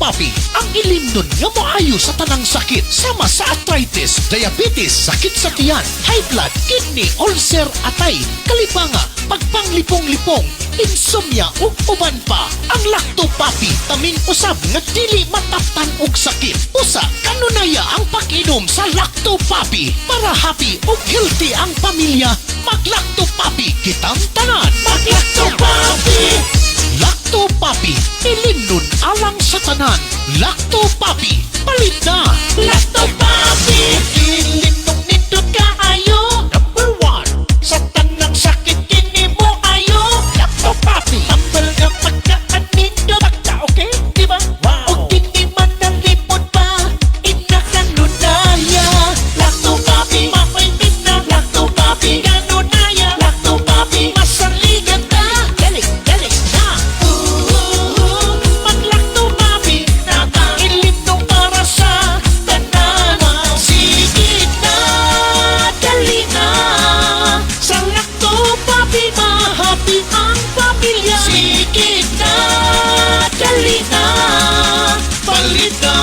Papi, ang ilimnon nga moayo sa tanang sakit sama sa arthritis, diabetes, sakit sa tiyan, high blood, kidney, ulcer, atay, kalipanga, pagpanglipong-lipong, insomnia ug uban pa. Ang Lacto Papi taming usab nga dili mataptan og sakit. Usa kanunaya ang pag-inom sa Lacto Papi para happy ug healthy ang pamilya. Mag-Lacto Papi kitang tanan. Mag-Lacto Papi. Lacto Papi, ilimnon alang sa tanan. Lacto Papi, palit na. Lacto Papi, ilimnon nindot kaayo. Number 1, sa tanang sakit kini mo ayo. Lacto Papi, tambal nga pagkaan nindot. Pagka okay, diba? Wow. O kini man nalipod pa, inakanunaya. Lacto Papi, mapaitin na. Lacto Papi, kanunaya. Lacto Papi, masaligan na. Galing na. Mag-Lacto Papi, ilimno para sa tanan. Sige na, dali na. Sa Lacto Papi, mahappy ang pamilya. Sige na, dali na. Palit na.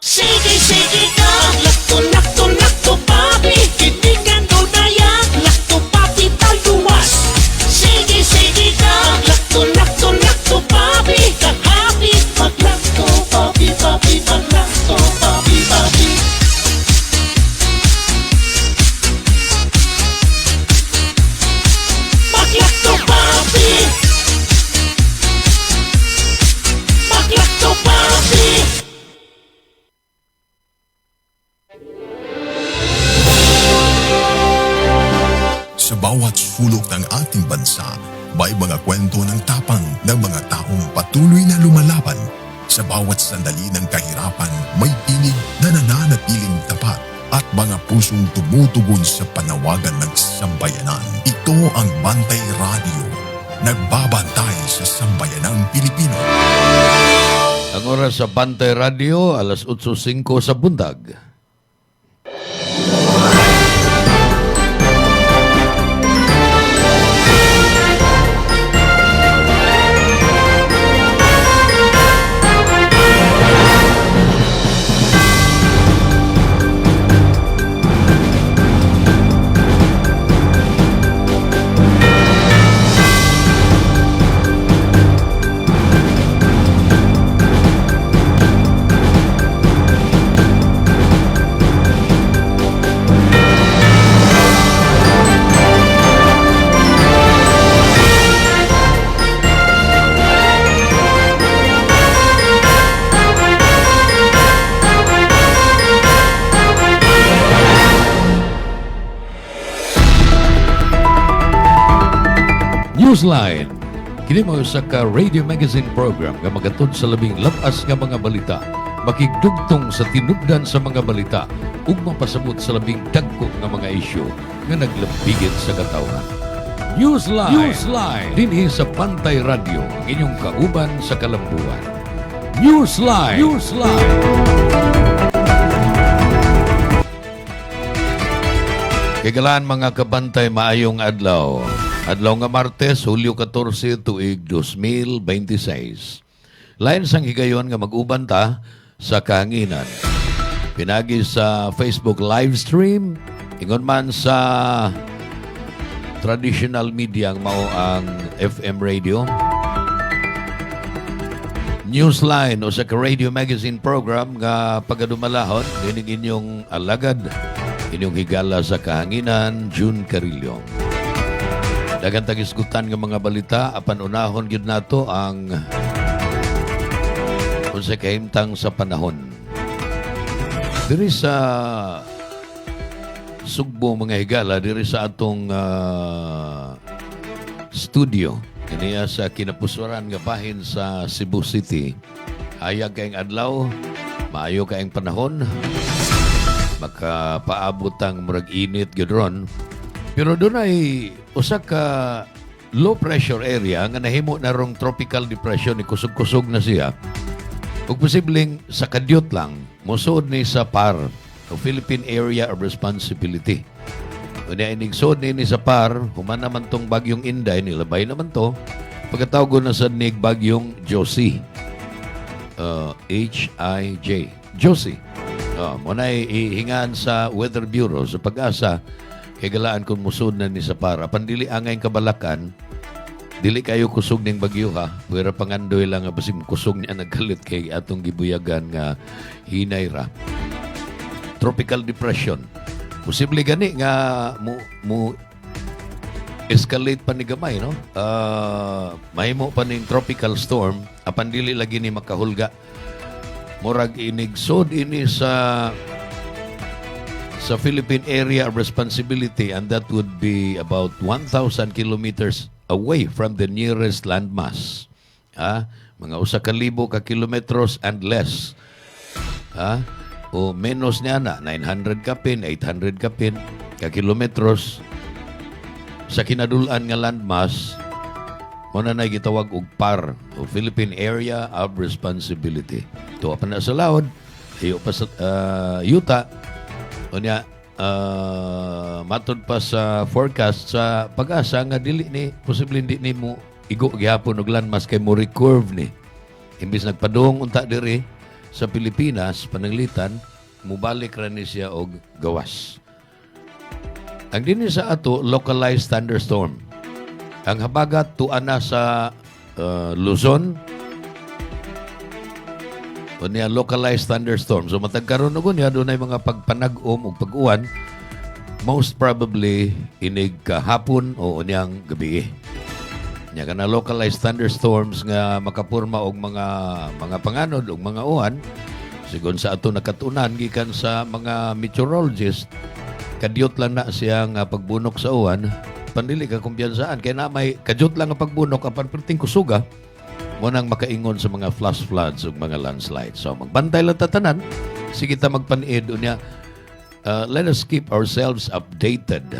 Sige na. Lacto Papi, hindi ka nunaya. Lacto Papi, taluwas. Sige na. Lacto Papi, kang happy. Mag-Lacto Papi, mag-Lacto Papi. Mag-Lacto Papi. Mag-Lacto Papi. Sa bawat sulok ng ating bansa, may mga kwento ng tapang ng mga taong patuloy na lumalaban. Sa bawat sandali ng kahirapan, may tinig na nananatiling tapat at mga pusong tumutugon sa panawagan ng sambayanan. Ito ang Bantay Radio, nagbabantay sa sambayanang Pilipino. Ang oras sa Bantay Radio, alas 8:05 sa bundag. Newsline. Kini mo sa ka radio magazine program nga magatod sa labing labas nga mga balita, makigdugtong sa tinubdan sa mga balita ug mapasabot sa labing dagko nga mga isyu nga naglambigit sa katawhan. Newsline. Dinhi sa Bantay Radio, ang inyong kauban sa kalambuan. Newsline. Kagalaan mga kabantay, maayong adlaw. Adlaw nga Martes, Hulyo 14, tuig 2026. Lain sang higayon nga mag-uban ta sa kahanginan. Pinagi sa Facebook live stream, ingon man sa traditional media ang mao ang FM radio. Newsline o sa radio magazine program nga pagadumalahon, dinig inyong alagad, inyong higala sa kahanginan, June Carillo. Dagan tagisgutan ng mga balita, apan unahon gyud nato ang unsay kahimtang sa panahon. Diri sa Sugbo mga higala, diri sa atong studio, kaniya sa kinapusuran nga bahin sa Cebu City. Hayag kayong adlaw, maayo kayong panahon, makapaabot ang murag init gyud ron. Pero doon ay usa ka low pressure area nga nahimo na rong tropical depression, ni kusog-kusog na siya. Kung posibleng sa kadyot lang, musuod ni sa PAR, o Philippine Area of Responsibility. Kung niya inigsod ni sa PAR, human naman tong bagyong Inday, nilabay naman to, pagkatawag na sa nig bagyong Josie. H-I-J. Josie. Muna ihingaan sa Weather Bureau sa pag-asa kay galaan kung musod na ni sa para. Pandili angay kabalakan, dili kayo kusog ning bagyo ha. Pero pangandoy lang nga basig kusog niya nagkalit kay atong gibuyagan nga hinay ra. Tropical depression. Posible gani nga mo escalate pa ni gamay, no? Mahimo pa ning tropical storm, apan dili lagi ni makahulga. Murag inigsod ini sa Philippine Area of Responsibility, and that would be about 1,000 kilometers away from the nearest landmass. Mga 1,000 ka kilometros and less. O menos niya na 900 kapin, 800 kapin ka kilometros sa kinadulan nga landmass. Muna na gitawag og PAR, o Philippine Area of Responsibility. Tuwa pa na sa laod, ayo pa sa yuta, o niya, matod pa sa forecast sa pag-asa nga dili ni, posible hindi ni mo igo gihapon og landmass kay mo recurve ni. Imbis nagpadung unta diri sa Pilipinas, pananglitan, mubalik ra ni siya og gawas. Ang dinhi sa ato, localized thunderstorm. Ang habagat tuana sa Luzon, o niya localized thunderstorm. So matag karon ug niya dunay mga pagpanag-om ug pag-uwan, most probably inig kahapon o unyang gabi. Nya kana localized thunderstorms nga makapurma og mga panganod og mga uwan, sigon sa ato nakatunan gikan sa mga meteorologist, kadyot lang na siyang pagbunok sa uwan, pandili ka kumpiyansaan. Kaya na may kadyot lang ang pagbunok, apan perting kusuga, mo nang makaingon sa mga flash floods o mga landslides. So magbantay lang tatanan, sige ta magpaniid unya. Let us keep ourselves updated.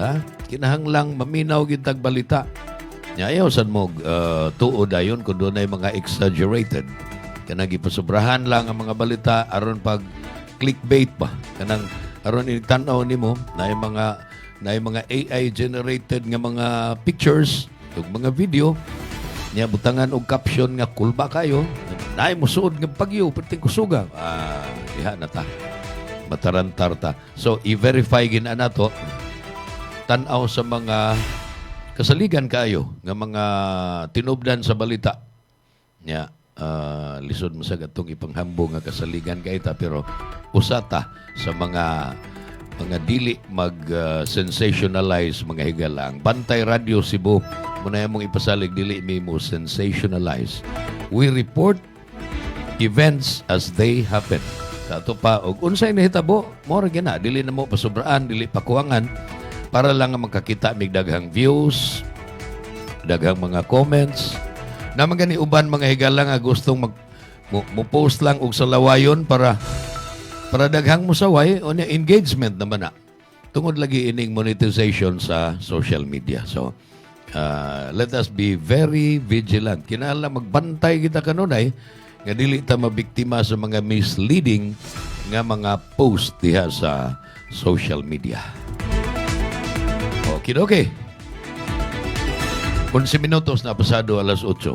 Kinahanglang maminaw gitag balita. Ayaw san mo tuod ayon kung doon ay mga exaggerated. Kanang ipasobrahan lang ang mga balita aron pag clickbait pa. Kanang aron itanaw nimo na yung mga AI generated nga mga pictures ug mga video niya butangan og caption nga kulba kayo. Naay musuod nga pagyo perting kusuga. Diha na ta. Matarantar ta. So i-verify gid nato tan-aw sa mga kasaligan kayo nga mga tinubdan sa balita. Nya lisod mo sa gatong ipanghambong nga kasaligan kay ta, pero usata sa mga dili mag-sensationalize mga higalang. Bantay Radio Cebu, muna mong ipasalig dili mi mo sensationalize. We report events as they happen. Sa ato pa, og unsay nahitabo, mora gina, dili na mo pasubraan, dili pakuwangan, para lang makakita mig daghang views, daghang mga comments. Naman gani uban mga higala nga gustong mo post lang og salawayon para daghang mo saway o engagement naman na. Tungod lagi ining monetization sa social media. So, let us be very vigilant. Kinahanglan magbantay kita kanunay nga dili ta mabiktima sa mga misleading nga mga post diha sa social media. Okay. 11 minutos na pasado alas 8.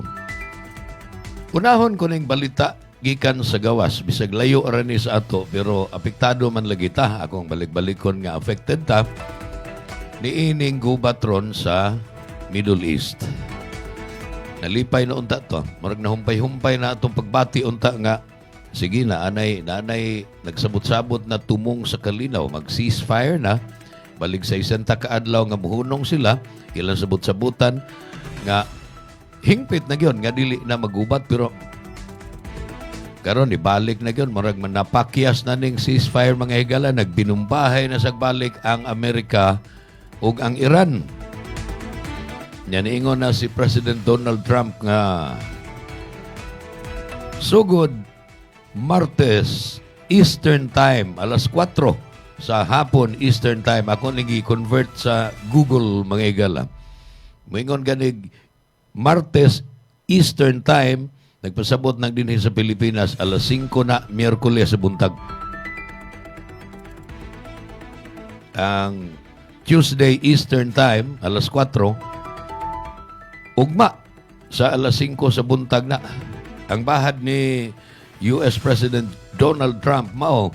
Unahon ko ning balita gikan sa gawas. Bisag layo ra ni sa ato, pero apektado man lagi ta. Akong balik-balikon nga affected ta. Niining gubatron sa Middle East. Nalipay na unta to. Marag na humpay-humpay na atong pagbati unta nga. Sige na, anay nagsabot-sabot na tumong sa kalinaw. Mag-ceasefire na. Balik sa isang kaadlaw nga muhunong sila, ilang sabot-sabutan nga hingpit na gyon nga dili na magubat, pero karon ibalik na gyon, marag man napakyas na ning ceasefire mga higala, nagbinumbahay na sagbalik ang Amerika ug ang Iran. Yan ingon na si President Donald Trump nga sugod Martes Eastern Time alas 4 sa hapon Eastern Time, ako nag-convert sa Google mga igala. Moingon ganig Martes Eastern Time, nagpasabot ng dinhi sa Pilipinas alas 5 na Miyerkules sa buntag. Ang Tuesday Eastern Time alas 4, ugma sa alas 5 sa buntag na. Ang bahad ni US President Donald Trump mao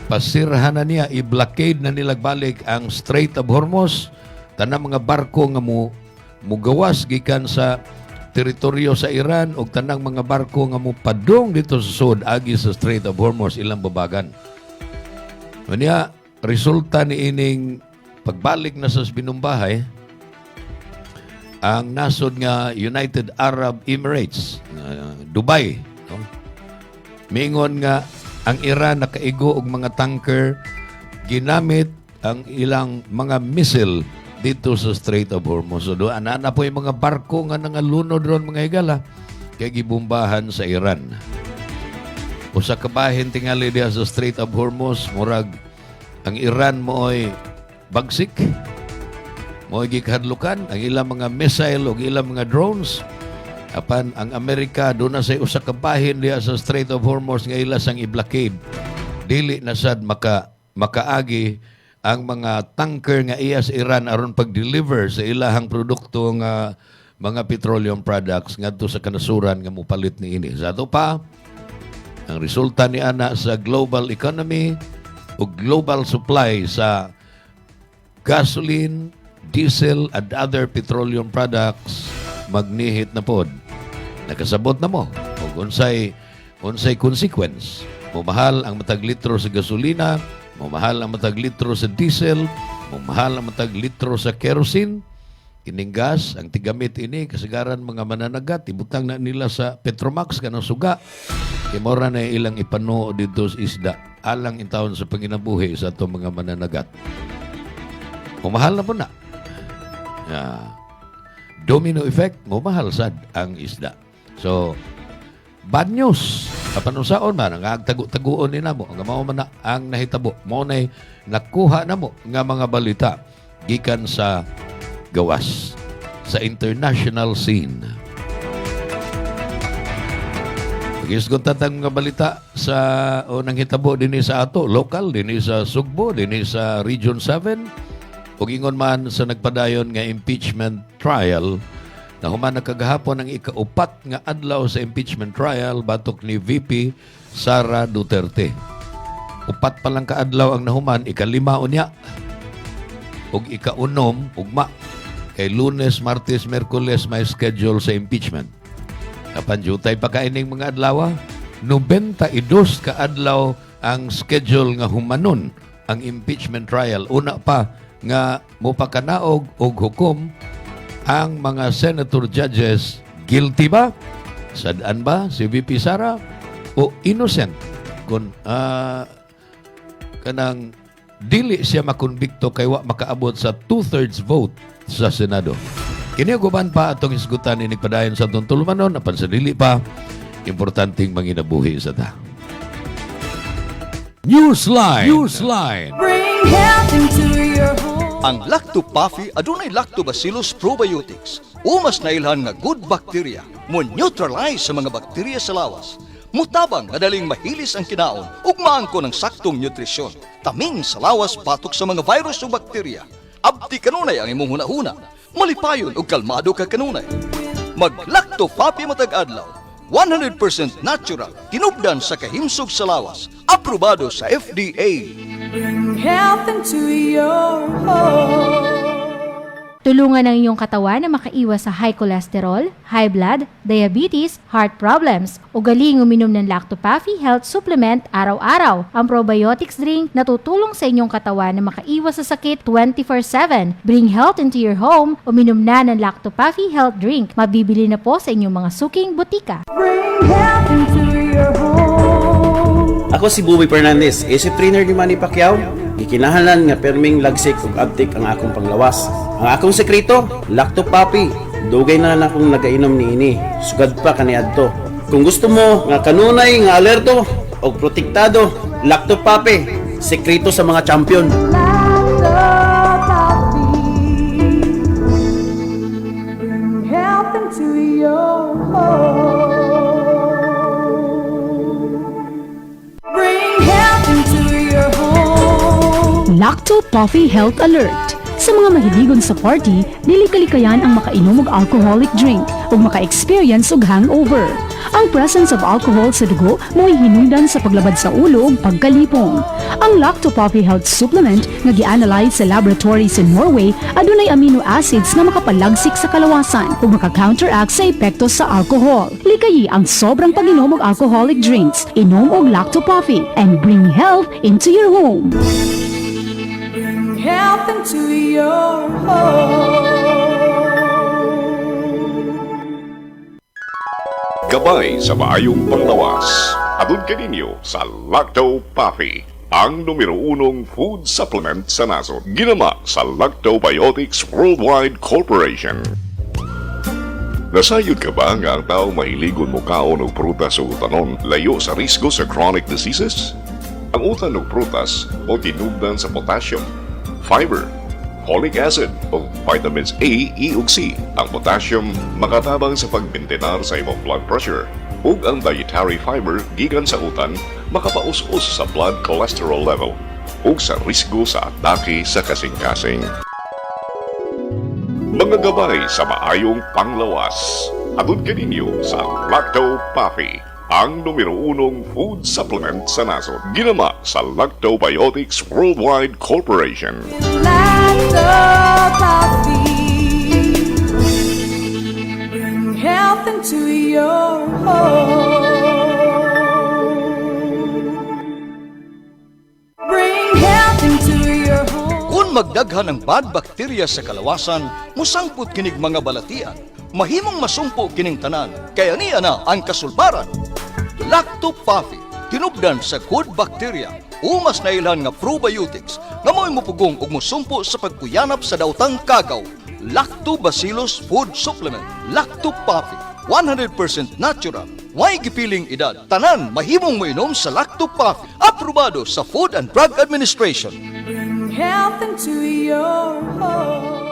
pasirhan na niya, i-blockade na nila balik ang Strait of Hormuz, tanang mga barko nga mugawas gikan sa teritoryo sa Iran o tanang mga barko nga padung dito sa sud agi sa Strait of Hormuz ilang babagan. Unya, resulta ni ining pagbalik na sa binumbahay, ang nasod nga United Arab Emirates, Dubai, no? Mingon nga ang Iran nakaigo og mga tanker ginamit ang ilang mga missile dito sa Strait of Hormuz. So doon ana po yung mga barko nga nangalunod ron mga higala kay gibombahan sa Iran. Usa ka bahin tingali diha sa Strait of Hormuz, murag ang Iran mooy bagsik, mooy gikadlukan ang ilang mga missile o ilang mga drones. Apan ang Amerika doon na sa usa ka bahin diha sa Strait of Hormuz nga ila sang i-blockade. Dili na sad makaagi ang mga tanker nga iya sa Iran aron pag-deliver sa ilahang produkto nga mga petroleum products ngadto sa kanasuran nga mopalit niini. Sa ato pa, ang resulta ni ana sa global economy o global supply sa gasoline, diesel, and other petroleum products magnihit na pod. Nakasabot na mo ug unsay consequence. Mumahal ang matag litro sa gasolina, mumahal ang matag litro sa diesel, mumahal ang matag litro sa kerosene. Ining gas, ang tigamit ini kasagaran mga mananagat, ibutang na nila sa Petromax kanang suga. Kimora na ilang ipano dito sa isda, alang intawon sa panginabuhi sa itong mga mananagat. Mumahal na po na. Domino effect, mumahal sad ang isda. So, bad news. Kapanusaon man, ang tagu-taguon ni namo, ang mao man ang nahitabo. Mao nay nakuha namo nga mga balita gikan sa gawas sa international scene. Gisgon tatang mga balita sa unang hitabo dinhi sa ato, local dinhi sa Sugbo, dinhi sa Region 7. Ug ingon man sa nagpadayon nga impeachment trial na human nakagahapon ang ikaupat nga adlaw sa impeachment trial batok ni VP Sara Duterte. Upat pa lang ka adlaw ang nahuman, ikalima unya ug ikaunom ugma kay Lunes, Martes, Miyerkules may schedule sa impeachment. Kapan jutay pa kaining mga adlaw, 92 ka adlaw ang schedule nga humanon ang impeachment trial. Una pa nga mopakanaog og hukom ang mga senator judges guilty ba, sadaan ba si VP Sara o innocent kung kanang dili siya makonbikto kay wa makaabot sa 2/3 vote sa Senado. Kini guban pa atong isgutan ni padayon sa atong tulumanon apan sa dili pa importanteng manginabuhi sa ta. Newsline. Bring health into your home. Ang Lacto Puffy adunay Lactobacillus probiotics o mas nailhan nga good bacteria mo neutralize sa mga bakterya sa lawas. Mutabang madaling mahilis ang kinaon ug maangko ng saktong nutrisyon. Taming sa lawas batok sa mga virus o bakterya. Abdi kanunay ang imong hunahuna. Malipayon ug kalmado ka kanunay. Mag Lacto Puffy matag adlaw. 100% natural, tinubdan sa kahimsog sa lawas, aprobado sa FDA. Bring health into your home. Tulungan ang iyong katawan na makaiwas sa high cholesterol, high blood, diabetes, heart problems. Ugaling uminom ng Lacto Puffy Health Supplement araw-araw. Ang probiotics drink na tutulong sa inyong katawan na makaiwas sa sakit 24/7. Bring health into your home. Uminom na ng Lacto Puffy Health Drink. Mabibili na po sa inyong mga suking butika. Bring health into your home. Ako si Buboy Fernandez, isip trainer ni Manny Pacquiao. Gikinahanglan nga perming lagsik ug abtik ang akong panglawas. Ang akong sekreto, Lacto Puffy. Dugay na akong nagainom niini. Sugad pa kaniadto. Kung gusto mo nga kanunay nga alerto ug protektado, Lacto Puffy. Sekreto sa mga champion. Lacto Puffy. Bring health into your home. Bring health into your home. Lacto Puffy Health Alert. Sa mga mahiligon sa party, dili kalikayan ang makainom og alcoholic drink ug maka-experience og hangover. Ang presence of alcohol sa dugo mo'y hinungdan sa paglabad sa ulo ug pagkalipong. Ang Lacto Puffy Health Supplement nga gi-analyze sa laboratory sa Norway adunay amino acids nga makapalagsik sa kalawasan ug maka-counteract sa epekto sa alcohol. Likayi ang sobrang pag-inom og alcoholic drinks. Inom og Lacto Puffy and bring health into your home. Health into your home. Gabay sa maayong panglawas. Atod kaninyo sa Lacto Puffy, ang numero 1 food supplement sa nasod. Ginama sa Lactobiotics Worldwide Corporation. Nasayod ka ba nga ang tao mahiligon mo kaon og prutas o utanon layo sa risgo sa chronic diseases? Ang utan og prutas o tinubdan sa potassium, fiber, folic acid o vitamins A, E ug C. Ang potassium makatabang sa pagmintenar sa imong blood pressure ug ang dietary fiber gikan sa utan makapaus-us sa blood cholesterol level ug sa risgo sa atake sa kasing-kasing. Mga gabay sa maayong panglawas. Atod kaninyo sa Lacto Puffy, ang numero 1 food supplement sa nasod. Ginama sa Lactobiotics Worldwide Corporation. Lacto Puffy. Bring health into your home. Bring health into your home. Kung magdaghan ang bad bacteria sa kalawasan, musangput kinig mga balatian. Mahimong masumpo kining tanan, kaya niya na ang kasulbaran. Lacto Puffy, tinubdan sa good bacteria, umas na ilan nga probiotics, nga mo'y mupugong ug musumpo sa pagkuyanap sa dautang kagaw. Lactobacillus Food Supplement, Lacto Puffy, 100% natural. May gipiling edad, tanan mahimong mainom sa Lacto Puffy, aprobado sa Food and Drug Administration. Bring health into your home.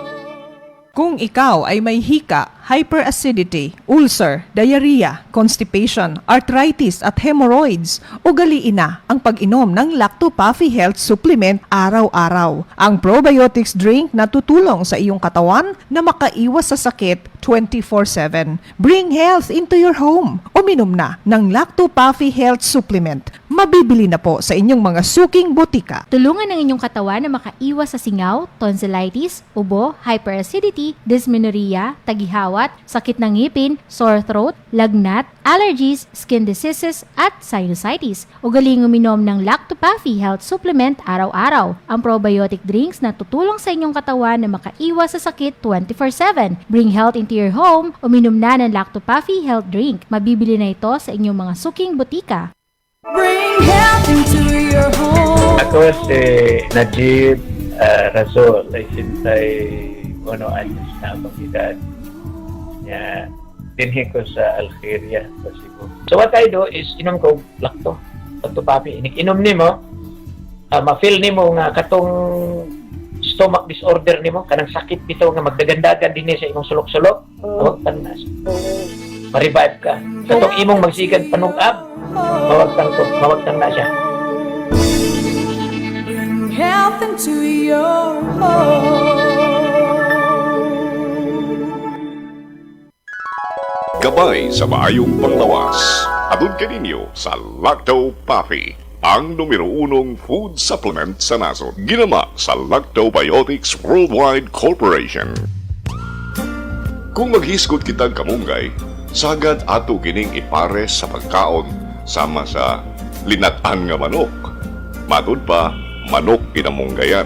Kung ikaw ay may hika, hyperacidity, ulcer, diarrhea, constipation, arthritis at hemorrhoids, ugaliin na ang pag-inom ng Lacto Puffy Health Supplement araw-araw. Ang probiotics drink na tutulong sa iyong katawan na makaiwas sa sakit 24/7. Bring health into your home. Uminom na ng Lacto Puffy Health Supplement. Mabibili na po sa inyong mga suking botika. Tulungan ng inyong katawan na makaiwas sa singaw, tonsillitis, ubo, hyperacidity, dysmenorrhea, tagihawat, sakit ng ngipin, sore throat, lagnat, allergies, skin diseases, at sinusitis. Ugaling uminom ng Lacto Puffy Health Supplement araw-araw. Ang probiotic drinks na tutulong sa inyong katawan na makaiwas sa sakit 24/7. Bring health into your home. Uminom na ng Lacto Puffy Health Drink. Mabibili na ito sa inyong mga suking botika. Bring health into your home. Ako si Najib Razol, ay sintay 1 anyos na akong edad. Dinhi ko sa Algeria, sa Cebu. So what I do is, inom ko Lacto Puffy. Inom nimo, ma-feel nimo nga katong stomach disorder nimo, kanang sakit bitaw nga magdagandagan dinhi sa imong sulok-sulok. Tanas. Ma-revive ka. Katong imong magsigan panungab, mawagtang na siya. Bring health into your home. Gabay sa maayong panglawas. Atod kaninyo sa Lacto Puffy, ang numero 1 food supplement sa nasod. Ginama sa Lactobiotics Worldwide Corporation. Kung maghisgot kitang kamunggay, sagad ato kining ipares sa pagkaon sama sa linatan nga manok. Matud pa, manok pinamunggayan.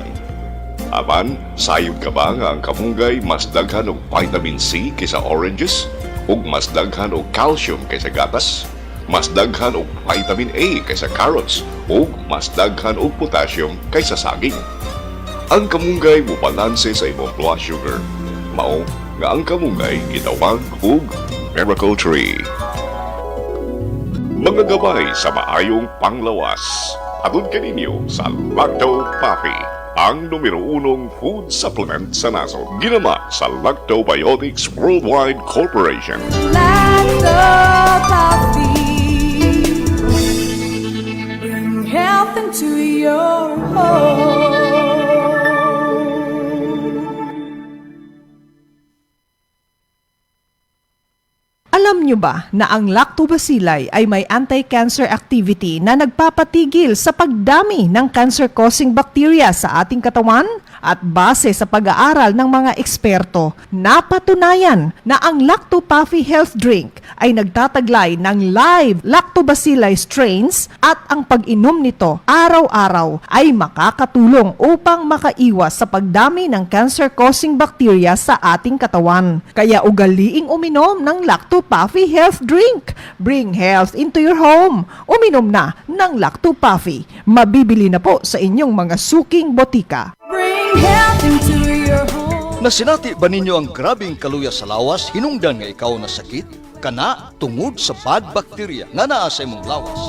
Apan, sayod ka ba nga ang kamunggay mas daghan og vitamin C kaysa oranges? Ug mas daghan og calcium kaysa gatas? Mas daghan og vitamin A kaysa carrots? Ug mas daghan og potassium kaysa saging? Ang kamunggay mubalanse sa imong blood sugar. Mao nga ang kamunggay gitawag og Miracle Tree. Mga gabay sa maayong panglawas. Atod kaninyo sa Lacto Puffy, ang numero 1 food supplement sa nasod. Ginama sa Lactobiotics Worldwide Corporation. Lacto Puffy. Bring health into your home. Alam nyo ba na ang lactobacilli ay may anti-cancer activity na nagpapatigil sa pagdami ng cancer-causing bacteria sa ating katawan? At base sa pag-aaral ng mga eksperto, napatunayan na ang Lacto-Puffy Health Drink ay nagtataglay ng live lactobacilli strains at ang pag-inom nito araw-araw ay makakatulong upang makaiwas sa pagdami ng cancer-causing bacteria sa ating katawan. Kaya ugaliing uminom ng Lacto-Puffy Health Drink. Bring health into your home. Uminom na ng Lacto-Puffy. Mabibili na po sa inyong mga suking botika. Nasinati ba ninyo ang grabing kaluya sa lawas hinungdan nga ikaw na sakit? Kana tungod sa bad bacteria nga naa sa imong lawas.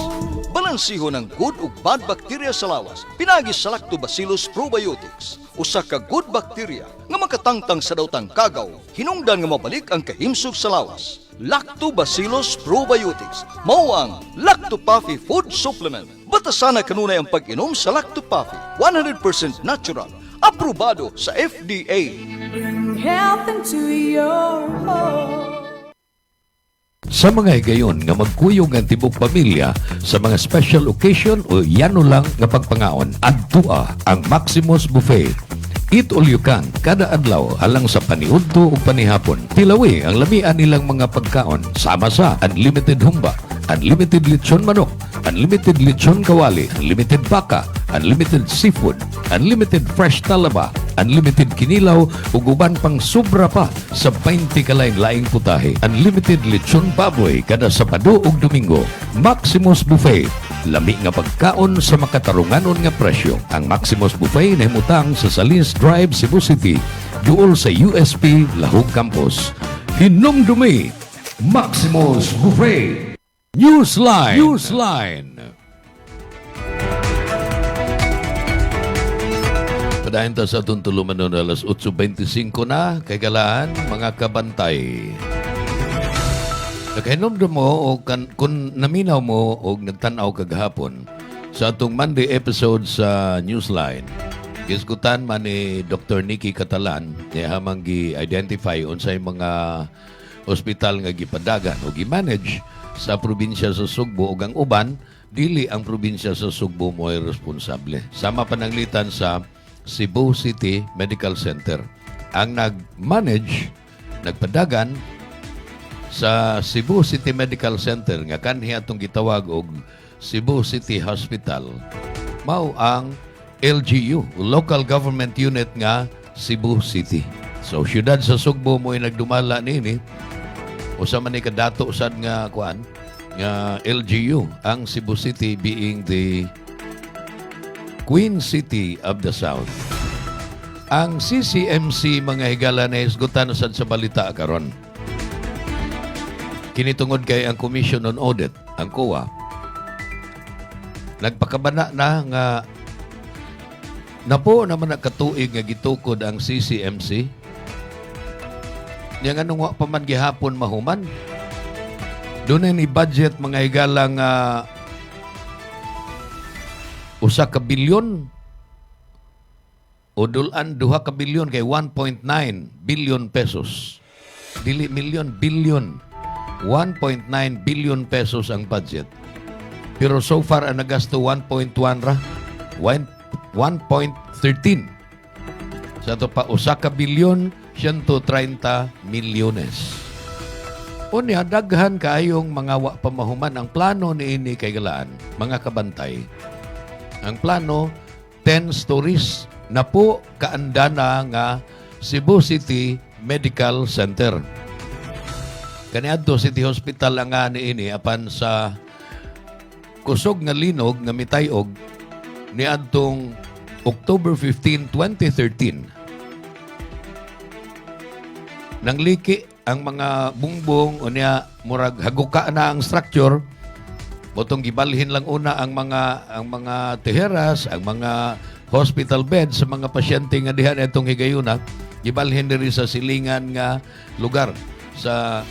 Balansiho ng good ug bad bacteria sa lawas pinagi sa Lactobacillus probiotics. Usa ka good bacteria nga makatangtang sa dawtang kagaw hinungdan nga mabalik ang kahimsog sa lawas. Lactobacillus probiotics mao ang Lacto-Puffy Food Supplement. Batasan na kanunay ang pag-inom sa Lacto-Puffy, 100% natural, aprobado sa FDA. Bring health into your home. Sa mga higayon nga magkuyog ang tibok pamilya sa mga special occasion o yano lang nga pagpangaon, adtua ang Maximus Buffet. Eat all you can, kada adlaw alang sa paniudto o panihapon. Tilawi ang lamian nilang mga pagkaon sama sa unlimited humba, unlimited lechon manok, unlimited lechon kawali, unlimited baka, unlimited seafood, unlimited fresh talaba, unlimited kinilaw ug uban pang sobra pa sa 20 kalain-laing putahe. Unlimited lechon baboy kada Sabado ug Domingo. Maximus Buffet, lami nga pagkaon sa makatarunganon nga presyo. Ang Maximus Buffet nahimutang sa Salins Drive, Cebu City, duol sa USP Lahog Campus. Hinumdumi, Maximus Buffet. Newsline. Padahin ta sa itong tuluman noon alas 8:25 na, kay galaan, mga kabantay. Nakahinomdom mo o kung naminaw mo o nagtanaw kagahapon sa atong Monday episode sa Newsline, gisgutan man ni Dr. Nikki Catalan niya hamang gi-identify unsay mga ospital nga gipadagan o gi-manage sa probinsya sa Sugbo ug ang uban dili ang probinsya sa Sugbo mo ay responsable. Sama pananglitan sa Cebu City Medical Center. Ang nag-manage, nagpadagan sa Cebu City Medical Center nga kanhi atong gitawag og Cebu City Hospital mao ang LGU, Local Government Unit nga Cebu City. So syudad sa Sugbo mo ay nagdumala niini. Usa man ni kadato sad nga kuan nga LGU, ang Cebu City being the Queen City of the South. Ang CCMC mga higala na isgutan sad sa balita karon. Kinitungod kay ang Commission on Audit, ang COA, nagpakabana na nga napo naman nakatuig nga gitukod ang CCMC. Yang anong wa pa man gihapon mahuman. Doon ni budget mga higala nga 1 ka bilyon o dulan 2 ka bilyon kay 1.9 billion pesos. Dili milyon, bilyon. 1.9 billion pesos ang budget. Pero so far ang nagasto 1.1 ra. 1.13. Sa ito pa 1 ka bilyon 130 milyones. Unya daghan kaayong mga wa pamahuman ang plano niini kay galaan, mga kabantay. Ang plano 10 stories na po kaandana nga Cebu City Medical Center. Kaniadto City Hospital ang nga niini apan sa kusog nga linog nga mitayog niadtong October 15, 2013. Nangliki ang mga bungbong o niya murag haguka na ang structure. Botong gibalhin lang una ang mga teheras, ang mga hospital beds sa mga pasyente nga diha itong higayuna. Gibalhin diri sa silingan nga lugar sa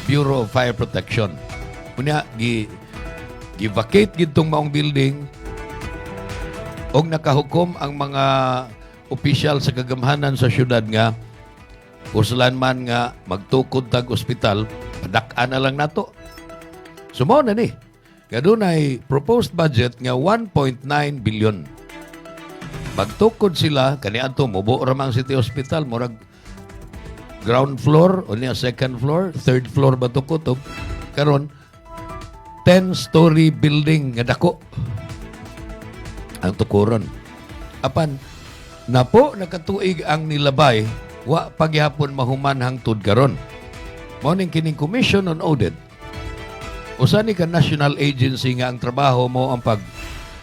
Bureau of Fire Protection. Unya gi-vacate gitong maong building og nakahukom ang mga opisyal sa kagamhanan sa syudad nga usulan man nga magtukod tag ospital Padak-an na lang nato. Sumo na ni. Nga doon ay proposed budget nga 1.9 billion. Magtukod sila, kaniadto mubo ramang City Hospital, murag ground floor, o niya second floor, third floor ba to kutob? Karon 10-story building nga dako ang tukuron. Apan, napo nakatuig ang nilabay, wa pagyapon mahuman hangtod karon. Morning kining Commission on Audit. Usa ni ka national agency nga ang trabaho mo ang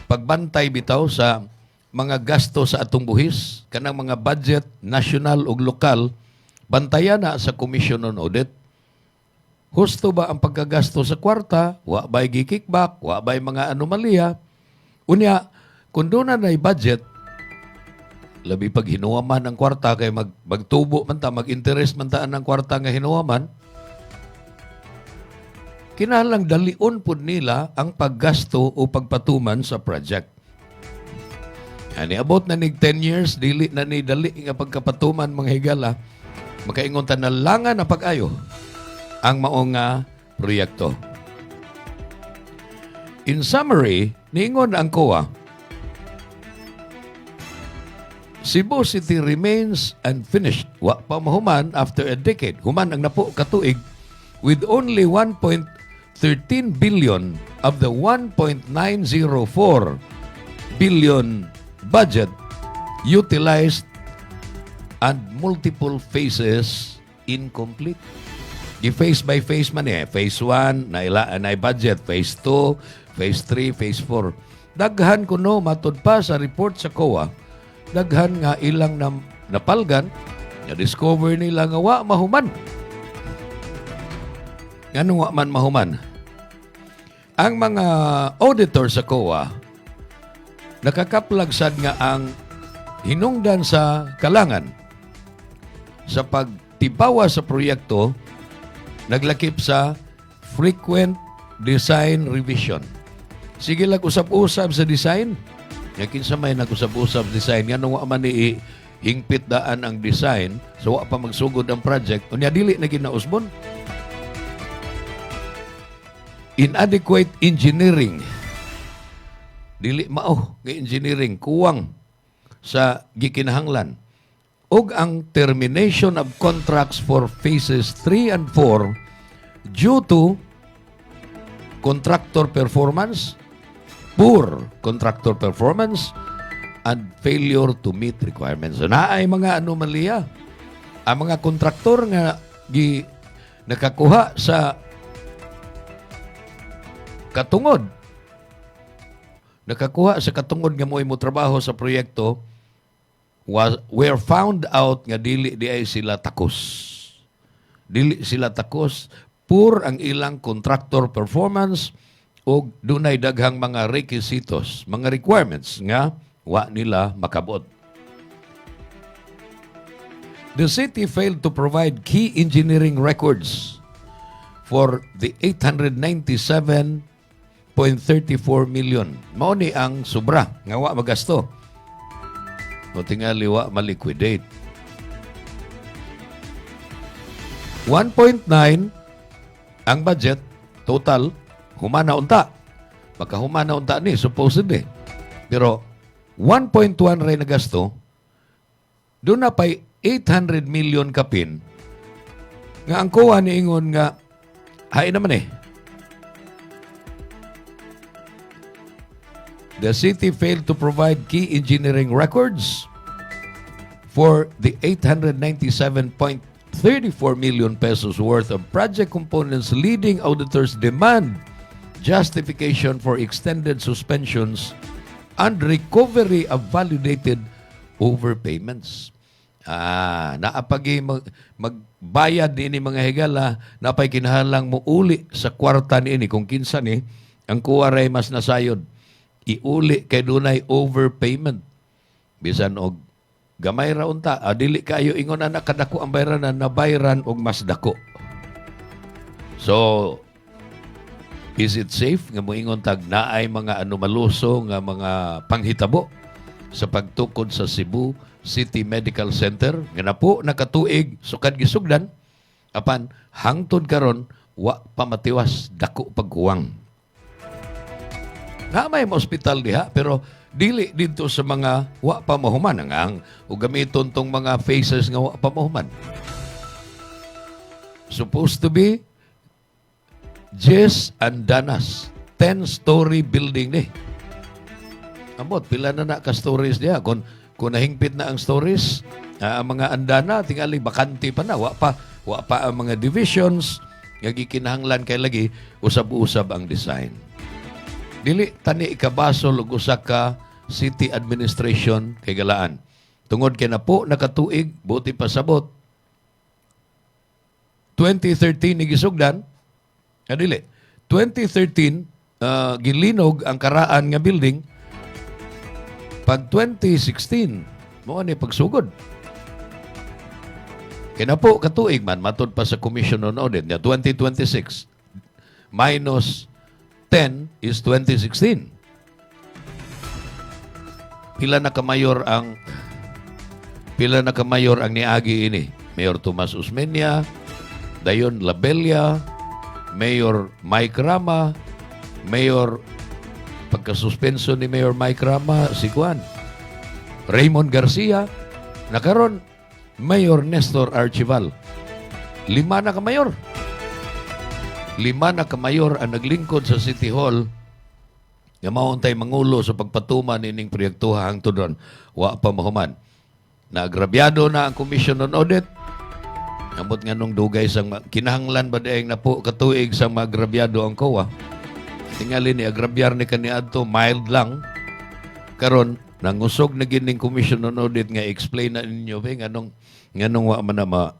pagbantay bitaw sa mga gasto sa atong buhis, kanang mga budget national ug lokal, bantayan na sa Commission on Audit. Husto ba ang pagkagasto sa kwarta? Wa ba'y gi-kickback? Wa ba'y mga anomalya? Unya, kung doon na budget, labi pag hinuwaman ang kwarta, kay magtubo man ta, mag-interest man ta ang kwarta nga hinuwaman, kinahanglang dalion pud nila ang paggasto o pagpatuman sa project. Ani abot na nig 10 years, dili na ni dali nga pagkapatuman mga higala, makaingon ta na langan na pag-ayo ang maong proyekto. In summary, niingon ang COA, Cebu City remains unfinished. Wa pa mahuman after a decade. Human ang napo katuig with only 1.13 billion of the 1.904 billion budget utilized and multiple phases incomplete. Di phase by phase man Phase 1, na budget. Phase 2, Phase 3, Phase 4. Daghan kuno matud pa sa report sa COA, daghan nga ilang napalgan, na-discover nila nga wa mahuman. Ngano wa man mahuman? Ang mga auditor sa COA, nakakaplagsad nga ang hinungdan sa kalangan sa pagtibawa sa proyekto, naglakip sa frequent design revision. Sige lang usap-usap sa design. Yakin sa may nag-usap-usap design. Yan wa man ni hingpit daan ang design, so wa pa magsugod ang project. Unya dili na ginausbon. Inadequate engineering. Dili mao nga engineering, kuwang sa gikinahanglan. Og ang termination of contracts for phases 3 and 4 due to contractor performance, poor contractor performance, and failure to meet requirements. So, naay mga anomalya. Ang mga kontraktor nga nakakuha sa katungod nga mo'y mo trabaho sa proyekto, were found out nga dili di ay sila takos. Dili sila takos, poor ang ilang contractor performance o dunay daghang mga requisitos, mga requirements nga wa nila makabot. The city failed to provide key engineering records for the 897.34 million. Mao ni ang sobra nga wa magasto. O tingali wa maliquidate. 1.9 ang budget total humana unta. Baka humana unta ni supposedly. Pero 1.1 ray na gasto, doon na pa'y 800 million kapin nga ang kuha niingon nga hay naman The city failed to provide key engineering records for the 897.34 million pesos worth of project components, leading auditors demand justification for extended suspensions and recovery of validated overpayments. Naapagi magbayad ni mga higala, napay kinahanglang mo uli sa kwarta ni kung kinsa ni ang kuwaray mas nasayod. Iuli kay dunay overpayment. Bisan og gamay ra unta, dili kayo ingon anak kadako ang bayranan na bayran og mas dako. So, is it safe nga moingon tag naay mga anomaluso nga mga panghitabo sa pagtukod sa Cebu City Medical Center nga napo nakatuig sukad gisugdan apan hangtod karon wa pamatiwas dako pagkuwang. Nga may ospital diha pero dili dito sa mga wa pa mahuman ang ug gamiton tong mga faces nga wa pa mahuman. Supposed to be Jess and Danas 10-story building ni. Amot pila na ka stories diha kung nahingpit na ang stories ang mga andana tingali bakante pa na wa pa ang mga divisions nga gikinahanglan kay lagi usab-usab ang design. Dili tani ikabasol og usa ka city administration kay galaan. Tungod kay na po nakatuig buti pasabot 2013 ni gisugdan. Dili 2013 gilinog ang karaan nga building. Pag 2016 mo ni pagsugod. Kaya na po katuig man matod pa sa Commission on Audit niya 2026 minus 10 is 2016. Pila na kamayor ang niagi ini. Mayor Tomas Usmeña, Dayon Labella, Mayor Mike Rama, Mayor pagkasuspenso ni Mayor Mike Rama, si Juan Raymond Garcia, nakaron Mayor Nestor Archival. 5 na kamayor ang naglingkod sa City Hall nga mauntay mangulo sa pagpatuman ining proyektuha hangtod ron wa pa mahuman. Naagrabyado na ang Commission on Audit. Ambot nga nung dugay sang kinahanglan ba daing na po katuig sang maagrabyado ang COA. Tingali ni agrabyar ni kaniadto mild lang. Karon nangusog na gining Commission on Audit nga explain na ninyo nganong wa man na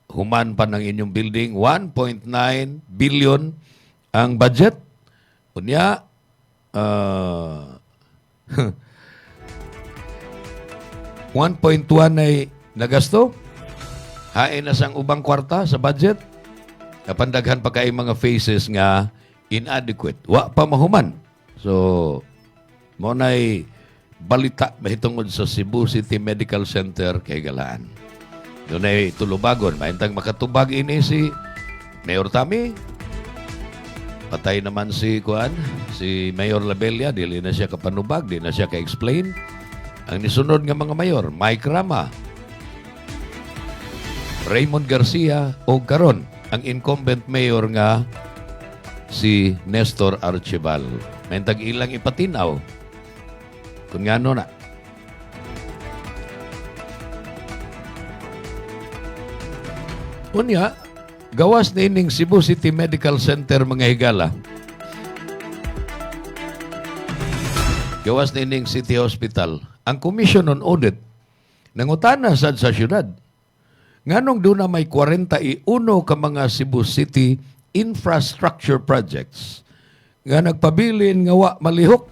human pa ng inyong building 1.9 billion ang budget. Unya 1.1 ay nagasto. Hain na sang ubang kwarta sa budget. Napandaghan pa kay mga faces nga inadequate. Wa pa mahuman. So, mo na'y balita mahitungod sa Cebu City Medical Center kay Galaan. Doon ay tulubagon. Maintang makatubag ini si Mayor Tami. Patay naman si Mayor Labella. Dili na siya kapanubag. Dili na siya ka-explain. Ang nisunod nga mga mayor, Mike Rama, Raymond Garcia, o karon ang incumbent mayor nga si Nestor Archival. Maintag ilang ipatinaw. Kung nga na. Unya, gawas na ining Cebu City Medical Center mga higala. Gawas na ining City Hospital. Ang Commission on Audit nangutana sa syudad. Nganong doon na may 41 ka mga Cebu City infrastructure projects nga nagpabilin nga wa malihok.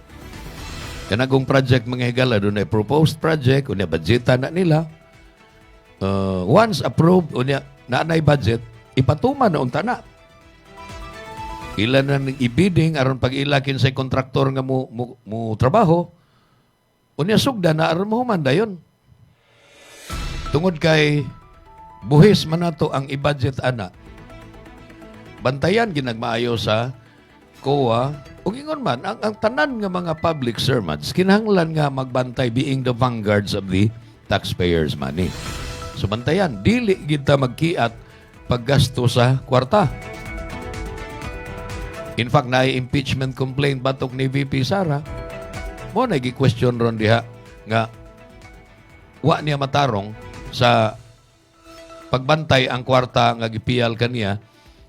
Kanagong project mga higala doon ay proposed project, unya budgetan na nila. Once approved, unya naanay budget, ipatuman na untana. Ilan na ibiding aron pag-ilakin sa kontraktor nga mo trabaho, unya sugda na aron mo humanda yun. Tungod kay buhis man nato ang i-budget ana. Bantayan ginagmaayo sa COA ug ingon man ang tanan nga mga public servants kinahanglan nga magbantay being the vanguards of the taxpayers' money. So bantayan dili gid ta magkiat paggasto sa kwarta. In fact, na-impeachment complaint batok ni VP Sara. Mo na gi-question ron diha nga wa niya matarong sa pagbantay ang kwarta nga gipiyal kaniya,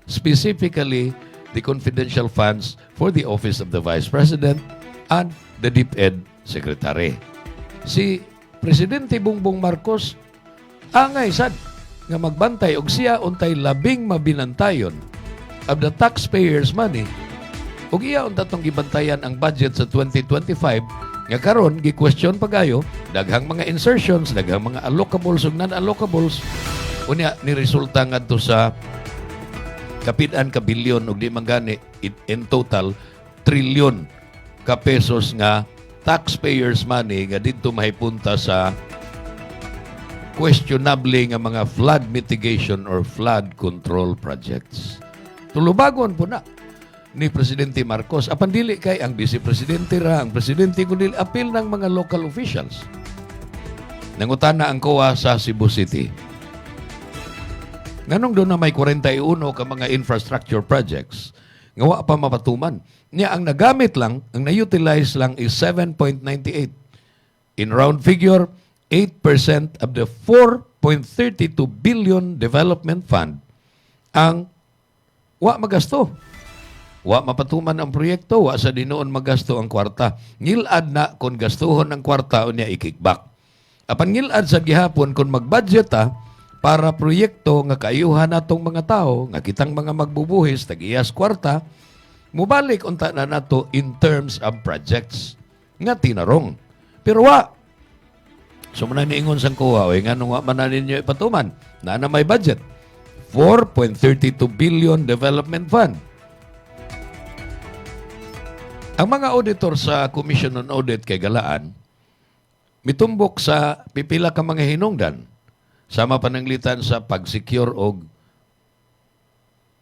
specifically the confidential funds for the Office of the Vice President and the DepEd Secretary. Si Presidente Bongbong Marcos angay sad nga magbantay og siya untay labing mabinantayon of the taxpayers' money. Ug iya unta tong gibantayan ang budget sa 2025 nga karon gi-question pagayo daghang mga insertions, daghang mga allocables ug non-allocables. Unya ni resulta ngadto sa kapit-an ka bilyon ug di man gani in total trilyon ka pesos nga taxpayers' money nga didto mahipunta sa questionable nga mga flood mitigation or flood control projects. Tulubagon po na ni Presidente Marcos. Apan dili kay ang Vice Presidente ra, ang Presidente kundi apil ng mga local officials. Nangutana ang COA sa Cebu City. Nganong doon na may 41 ka mga infrastructure projects nga wa pa mapatuman. Niya ang nagamit lang, ang na-utilize lang is 7.98. In round figure, 8% of the 4.32 billion development fund ang wa magasto. Wa mapatuman ang proyekto, wa sa dinoon magasto ang kwarta. Ngilad na kung gastuhon ang kwarta o niya i-kickback. Apan ngilad sa gihapon kung mag-budget para proyekto nga kaayuhan natong mga tao, nga kitang mga magbubuhis, tag-iyas kwarta, mubalik unta na nato in terms of projects nga tinarong. Pero wa. So man niingon sang COA, nga nung wa man na ninyo ipatuman, na may budget. 4.32 billion development fund. Ang mga auditor sa Commission on Audit kay Galaan, mitumbok sa pipila ka mga hinungdan, sama pananglitan sa pag-secure og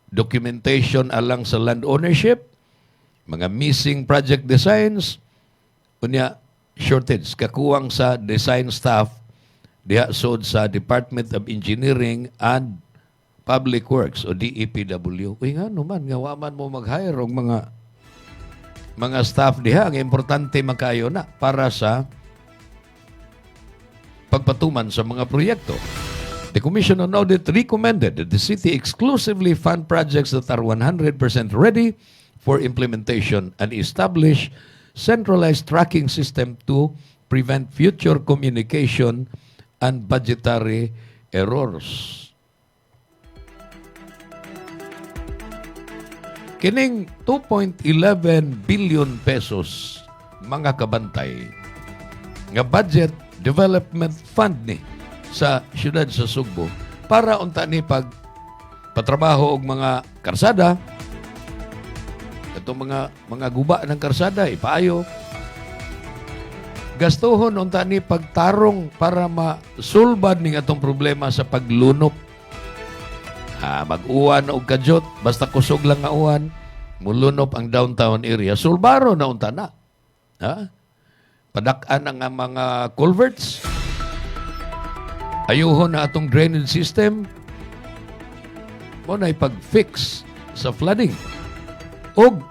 documentation alang sa land ownership, mga missing project designs, unya shortage, kakuwang sa design staff diha sod sa Department of Engineering and Public Works o DEPW. Uy nga naman, nga waman mo mag-hire og mga staff diha, ang importante makayo na para sa pagpatuman sa mga proyekto. The Commission on Audit recommended that the city exclusively fund projects that are 100% ready for implementation and establish centralized tracking system to prevent future communication and budgetary errors. Kining 2.11 billion pesos mga kabantay nga budget development fund ni sa siyudad sa Sugbo para unta ni patrabaho og mga karsada, itong mga guba ng karsada ipaayo, gastuhon unta ni pagtarong para masulbad ning atong problema sa paglunop. Mag-uwan og kadyot, basta kusog lang nga uwan, mulunop ang downtown area, sulbaro na unta na. Padak-an ang mga culverts, ayuhon na atong drainage system, mo na ipag-fix sa flooding. Og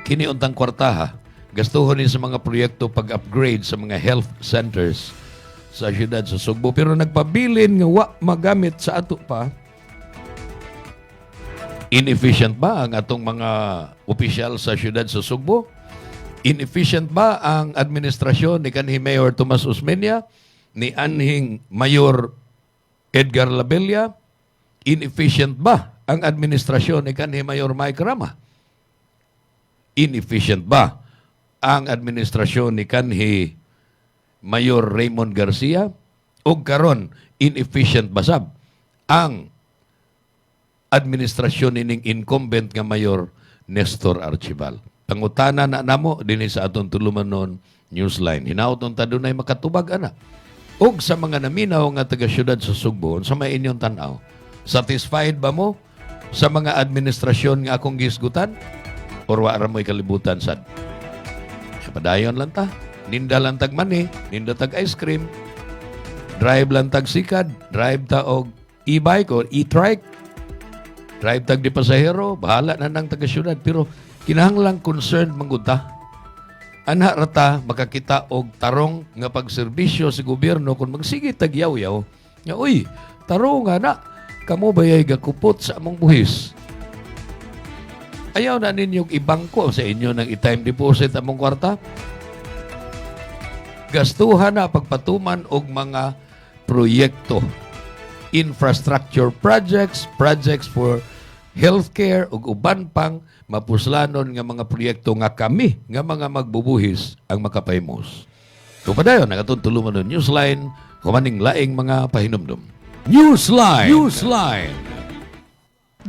kiniuntang kwartaha, gastuhon ni sa mga proyekto pag-upgrade sa mga health centers sa siyudad sa Sugbo. Pero nagpabilin nga wa magamit sa ato pa. Inefficient ba ang atong mga opisyal sa siyudad sa Sugbo? Inefficient ba ang administrasyon ni kanhi Mayor Tomas Osmeña, ni anhing Mayor Edgar Labella? Inefficient ba ang administrasyon ni kanhi Mayor Mike Rama? Inefficient ba ang administrasyon ni kanhi Mayor Raymond Garcia? O karon inefficient ba sab ang administrasyon ining incumbent nga Mayor Nestor Archibal? Pangutana na namo dinhi sa atong tulumanon Newsline. Hinaut nung tadunay makatubag ana. Og sa mga naminaw nga taga-syudad sa Sugbo, sa may inyong tanaw, satisfied ba mo sa mga administrasyon nga akong gisgutan? Or wala mo'y kalibutan sad? Padayon lang ta. Ninda lang tag mani, ninda tag ice cream, drive lang tag sikad, drive ta og e-bike or e-trike, drive tag di pasahero, bahala na ng taga-syudad. Pero kinahanglang concerned mangguta. Anha rata makakita og tarong nga pagserbisyo sa gobyerno kung magsige tagyaw-yaw. Nga, uy, tarong nga na, kamo bayay gakupot sa among buhis. Ayaw na ninyong ibangko sa inyo ng i-time deposit among kwarta. Gastuhan na pagpatuman og mga proyekto. Infrastructure projects, projects for healthcare ug uban pang mapuslanon nga mga proyekto nga kami nga mga magbubuhis ang makapahimos. Tupadayon ang atong tulumanon Newsline, kumaning laing mga pahinumdum. Newsline.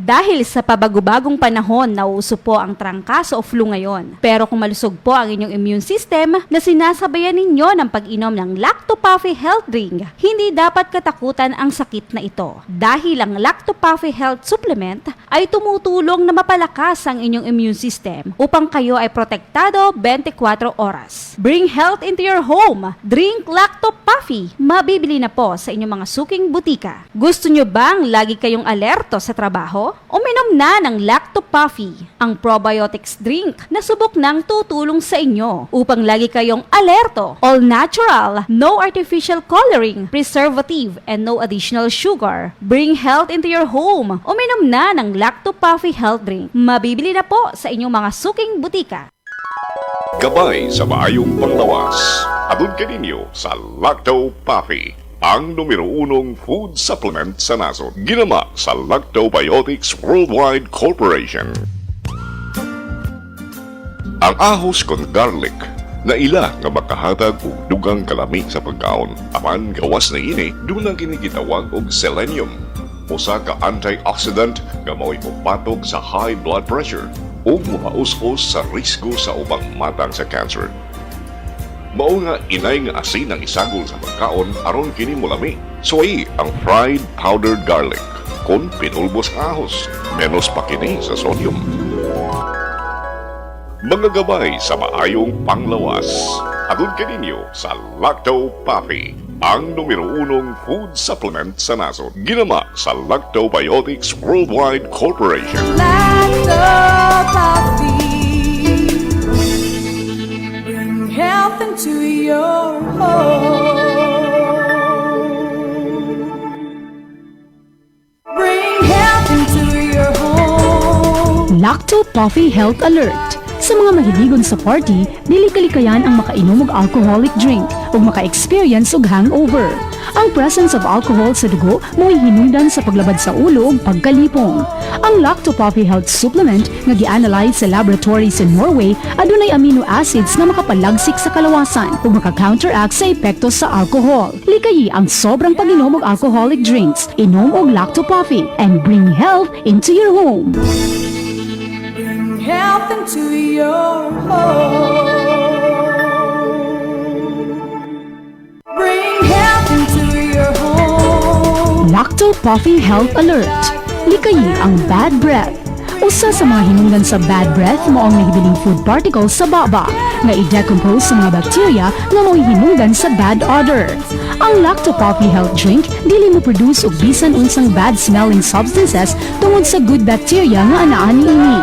Dahil sa pabagubagong panahon, nauuso po ang trangkaso o flu ngayon. Pero kung malusog po ang inyong immune system na sinasabayan ninyo ng pag-inom ng Lacto-Puffy Health Drink, hindi dapat katakutan ang sakit na ito. Dahil ang Lacto-Puffy Health Supplement ay tumutulong na mapalakas ang inyong immune system upang kayo ay protektado 24 oras. Bring health into your home. Drink Lacto-Puffy. Mabibili na po sa inyong mga suking butika. Gusto nyo bang lagi kayong alerto sa trabaho? Uminom na ng Lacto-Puffy, ang probiotics drink na subok nang tutulong sa inyo upang lagi kayong alerto. All natural, no artificial coloring, preservative, and no additional sugar. Bring health into your home. Uminom na ng Lacto-Puffy Health Drink. Mabibili na po sa inyong mga suking butika. Gabay sa maayong panglawas. Atun kaninyo sa Lacto-Puffy, ang numero 1 food supplement sa nasod. Ginama sa Lactobiotics Worldwide Corporation. Ang ahos kon garlic na ila nga makahatag og dugang kalami sa pagkaon. Apan gawas na ini dunang ginigitawag og selenium, usa ka antioxidant nga mao'y pupatok sa high blood pressure ug mapaus-os sa risgo sa ubang matang sa cancer. Mao nga inay nga asin ang isagol sa pagkaon aron kini molami. Suway ang fried powdered garlic kon pinulbos nga ahos, menos pa kini sa sodium. Mga gabay sa maayong panglawas. Atun kaninyo sa Lacto-Puffy, ang numero 1 food supplement sa nasod. Ginama sa Lactobiotics Worldwide Corporation. Lacto-Puffy, bring health into your home. Bring health into your home. Lacto-Puffy Health Alert. Sa mga mahiligon sa party, dili kalikayan ang makainom og alcoholic drink o maka-experience og hangover. Ang presence of alcohol sa dugo mo'y hinungdan sa paglabad sa ulo ug pagkalipong. Ang Lacto-Puffy Health Supplement nga gi-analyze sa laboratory sa Norway adunay amino acids nga makapalagsik sa kalawasan ug maka-counteract sa epekto sa alcohol. Likayi ang sobrang pag-inom og alcoholic drinks. Inom og Lacto-Puffy and bring health into your home. Bring health into your home. Bring health into your home. Lacto-Puffy Health Alert. Likayi ang bad breath. Usa sa mga hinungdan sa bad breath mao ang nahibiling food particles sa baba nga i-decompose sa mga bacteria nga mo'y hinungdan sa bad odor. Ang Lacto-Puffy Health Drink dili mo produce og bisan unsang bad smelling substances tungod sa good bacteria nga anaan niini.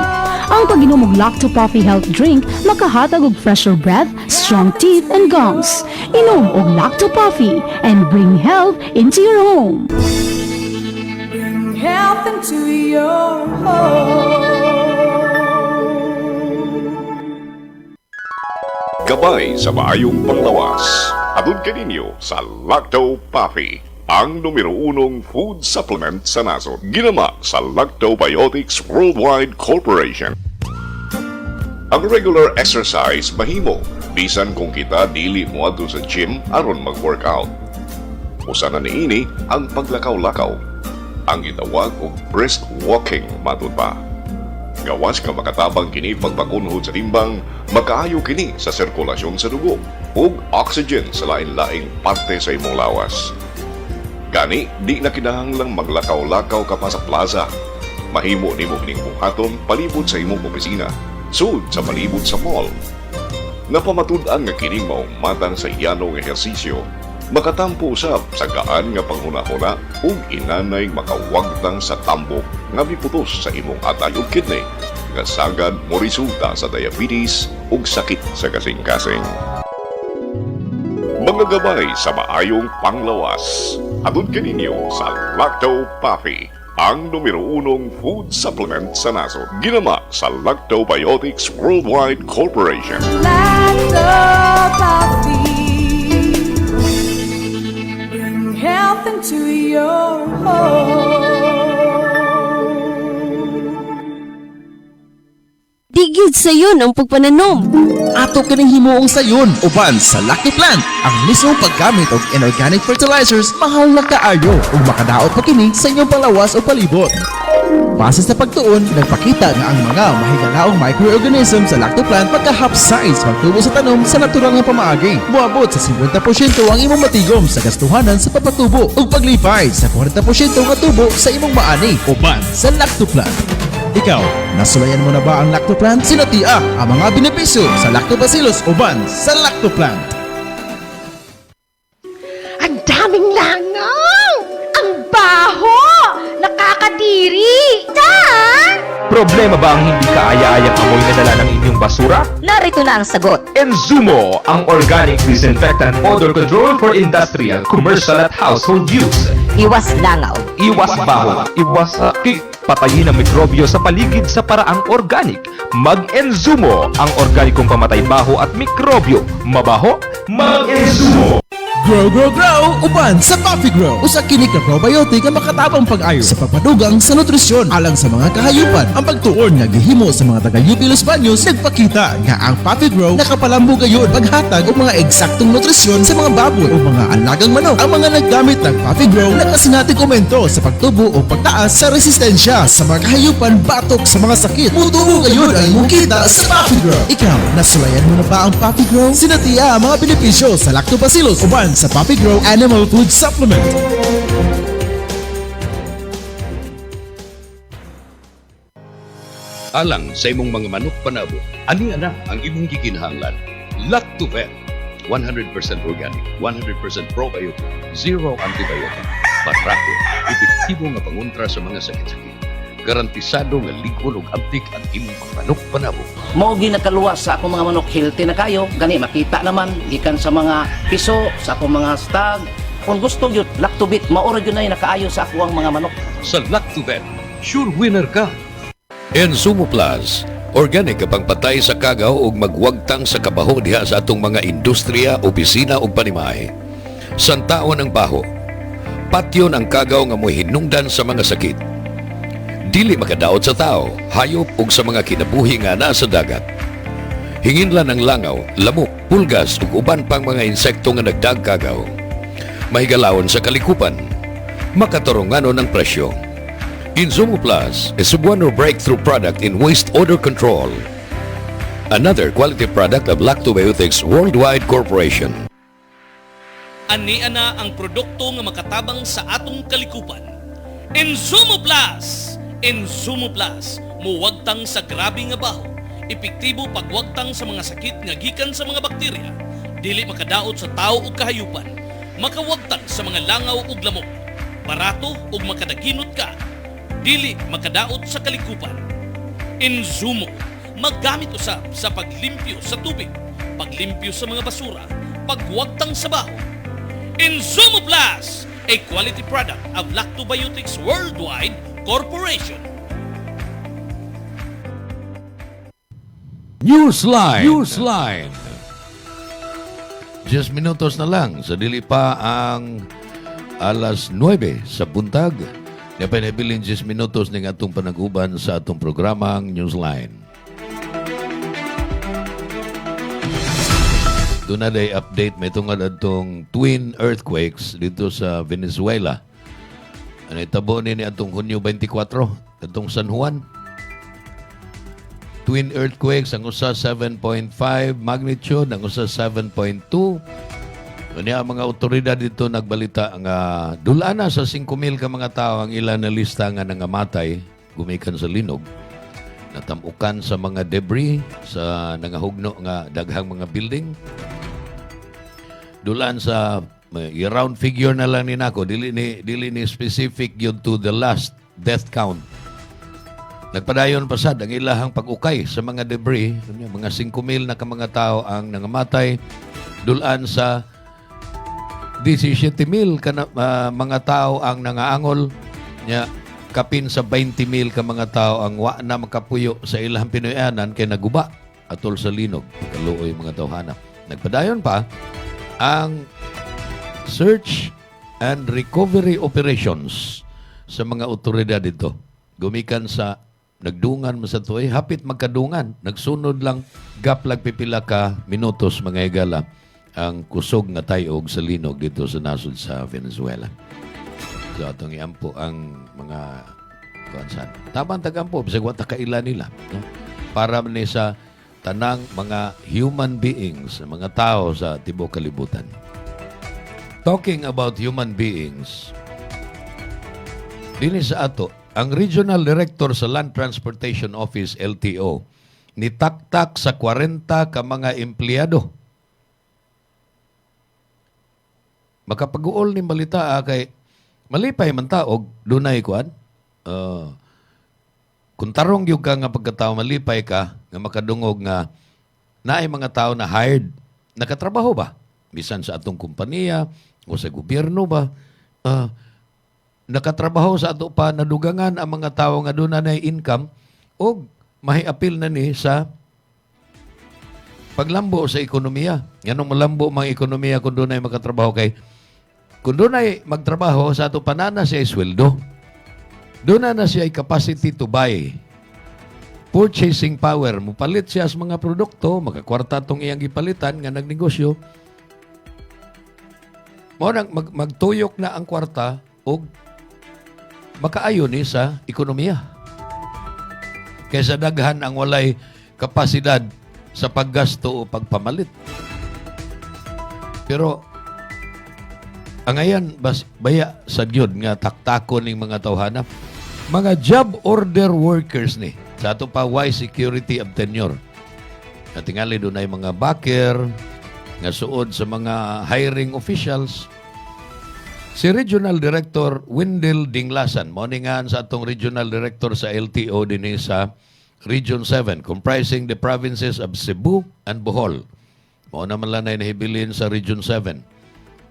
Ang pag-inom og Lacto-Puffy Health Drink makahatag og fresher breath, strong teeth, and gums. Inom og Lacto-Puffy and bring health into your home. Bring health into your home. Gabay sa maayong panglawas. Atun kaninyo sa Lacto-Puffy, ang numero 1 food supplement sa nasod. Ginama sa Lactobiotics Worldwide Corporation. Ang regular exercise mahimo bisan kung kita dili moadto sa gym aron mag-workout. Usa na niini ang paglakaw-lakaw, ang gitawag og brisk walking matud pa. Gawas ka makatabang kini pagpakunhod sa timbang, makaayo kini sa sirkulasyon sa dugo ug oxygen sa lain-laing parte sa imong lawas. Gani, di na kinahanglang maglakaw-lakaw ka pa sa plaza. Mahimo nimo kining buhaton palibot sa imong opisina, sud sa palibot sa mall. Napamatud-an nga kining maong matang sa iyanong ehersisyo, makatampo usab sa gaan nga panghuna-huna ug inanay makawagtang sa tambok nga miputos sa imong atay ug kidney, nga sagad mo resulta sa diabetes ug sakit sa kasing-kasing. Mga gabay sa maayong panglawas. Atun kaninyo sa Lacto-Puffy, ang numero 1 food supplement sa nasod. Ginama sa Lactobiotics Worldwide Corporation. Lacto-Puffy, bring health into your home. Digid sayon ang pagpananom. Ato kining himuong sayon uban sa Lucky Plant. Ang mismong paggamit og inorganic fertilizers mahal na kaayo ug makadaot pa kini sa inyong palawas o palibot. Base sa pagtuon, nagpakita nga ang mga mahigalaong microorganism sa lactoplant magka-half-size pagtubo sa tanom sa natural nga pamaagi. Muabot sa 50% ang imong matigom sa gastuhanan sa papatubo ug paglipay sa 40% nga tubo sa imong maani uban sa lactoplant. Ikaw, nasulayan mo na ba ang lactoplant? Sinatia ang mga benepisyo sa lactobacillus uban sa lactoplant. Ang daming langaw! Ang baho! Nakakadiri! Problema ba ang hindi kaaya-ayang amoy na dala ng inyong basura? Narito na ang sagot. Enzumo, ang organic disinfectant odor control for industrial, commercial at household use. Iwas langaw. Iwas baho, iwas sakit. Patayin ang mikrobyo sa paligid sa paraang organic. Mag-Enzumo, ang organikong pamatay baho at mikrobyo. Mabaho? Mag-Enzumo! Grow, grow, grow! Uban sa Coffee Grow! Usa kini ka probiotic nga makatabang pag-ayo sa papadugang sa nutrisyon alang sa mga kahayupan. Ang pagtuon nga gihimo sa mga taga-UP Los Baños nagpakita nga ang Coffee Grow nakapalambo gayon paghatag og mga eksaktong nutrisyon sa mga baboy o mga alagang manok. Ang mga naggamit ng Coffee Grow nakasinati komento sa pagtubo o pagtaas sa resistensya sa mga kahayupan batok sa mga sakit. Mutuo gayon ang imong kita sa Coffee Grow. Ikaw, nasulayan mo na ba ang Coffee Grow? Sinatiya ang mga benepisyo sa lactobacillus uban sa Coffee Grow Animal Food Supplement. Alang sa imong mga manok panabo, ani ana ang imong gikinahanglan. Lactovet, 100% organic, 100% probiotic, zero antibiotic, patrato, epektibo nga pangontra sa mga sakit-sakit. Garantisado nga likod ug abtik ang imong mga manok panabo. Mao gi nakaluwas sa akong mga manok, healthy na kayo. Gani makita naman gikan sa mga piso, sa akong mga stag. Kung gusto gyud Lactobit, maura gyud na nakaayo sa akong mga manok. Sa Lactovet, sure winner ka. Enzumo Plus, organic ka pangpatay sa kagaw ug magwagtang sa kabaho diha sa atong mga industriya, opisina ug panimahe. Santaon ang baho. Patyon ang kagaw nga moy hinungdan sa mga sakit. Dili makadaot sa tao, hayop ug sa mga kinabuhi nga nasa dagat. Hinginlan ang langaw, lamok, pulgas ug uban pang mga insekto nga nagdagkagaw. Mahigalawon sa kalikupan, makatarunganon ang presyo. Enzumo Plus is a one breakthrough product in waste odor control. Another quality product of Lactobiotics Worldwide Corporation. Ani ana ang produkto nga makatabang sa atong kalikupan. Enzumo Plus! Enzumo Plus, muwagtang sa grabe nga baho, epektibo pagwagtang sa mga sakit nga gikan sa mga bakterya, dili makadaot sa tao ug kahayupan, makawagtang sa mga langaw ug lamok, barato ug makadaginot ka, dili makadaot sa kalikupan. Enzumo, maggamit usab sa paglimpyo sa tubig, paglimpyo sa mga basura, pagwagtang sa baho. Enzumo Plus, a quality product of Lactobiotics Worldwide Corporation. Newsline. 10 minutos na lang sa dili pa ang alas 9 sa buntag. Napinabilin 10 minutos ng atong panaguban sa atong programang Newsline. Doon na day update may tungkol atong twin earthquakes dito sa Venezuela. Ano itabo ni atong Hunyo 24, atong San Juan. Twin earthquakes, ang usa 7.5 magnitude, ang usa 7.2. Kanya ang mga otoridad dito nagbalita nga dulana sa 5,000 ka mga tao ang ilan na lista nga nangamatay gumikan sa linog. Natamukan sa mga debris sa nangahugno nga daghang mga building. Dulan sa round figure na lang ni nako, dili ni specific yun to the last death count. Nagpadayon pa sad ang ilahang pag-ukay sa mga debris, mga 5,000 na ka mga tao ang nangamatay. Dulan sa 17,000 ka mga tao ang nangaangol. Nya kapin sa 20,000 ka mga tao ang wa na makapuyo sa ilahang Pinoyanan kay naguba atol sa linog. Kaluoy mga tawhana. Nagpadayon pa ang search and recovery operations sa mga otoridad dito. Gumikan sa nagdungan mo sa tuoy, hapit magkadungan. Nagsunod lang gaplag pipila ka minutos mga higala ang kusog nga tayog sa linog dito sa nasod sa Venezuela. So atong iampo ang mga kuansan. Taman tagampo bisag wa ta kaila nila, no? Para ni sa tanang mga human beings, mga tao sa tibuok kalibutan. Talking about human beings, dinhi sa ato, ang Regional Director sa Land Transportation Office, LTO, nitaktak sa 40 ka mga empleyado. Makapag-uol ni balita kay malipay man taog, dunay kuan. Kung tarong yung ka nga pagkatao, malipay ka, nga makadungog nga naay mga tao na hired, nakatrabaho ba? Bisan sa atong kumpanya, o sa gobyerno ba? Nakatrabaho sa ato pa, nadugangan ang mga tao nga doon na income, o mahiapil na ni sa paglambo sa ekonomiya. Yanong malambo mga ekonomiya kung doon ay makatrabaho kay kung doon ay magtrabaho sa ato panana siya ay sweldo. Doon na siya ay capacity to buy. Purchasing power. Mupalit siya sa mga produkto, makakwarta itong iyang gipalitan nga nagnegosyo. Magtuyok na ang kwarta o makaayon ni sa ekonomiya. Kaysa daghan ang walay kapasidad sa paggasto o pagpamalit. Pero ang ayan baya sa Diyod nga taktakon ng mga tawhana, mga job order workers ni sa ato pa Y security of tenure. Katingali doon ay mga backer nga suod sa mga hiring officials. Si Regional Director Wendell Dinglasan, morningan sa atong Regional Director sa LTO din sa Region 7, comprising the provinces of Cebu and Bohol. Mao naman lang na nahibilin sa Region 7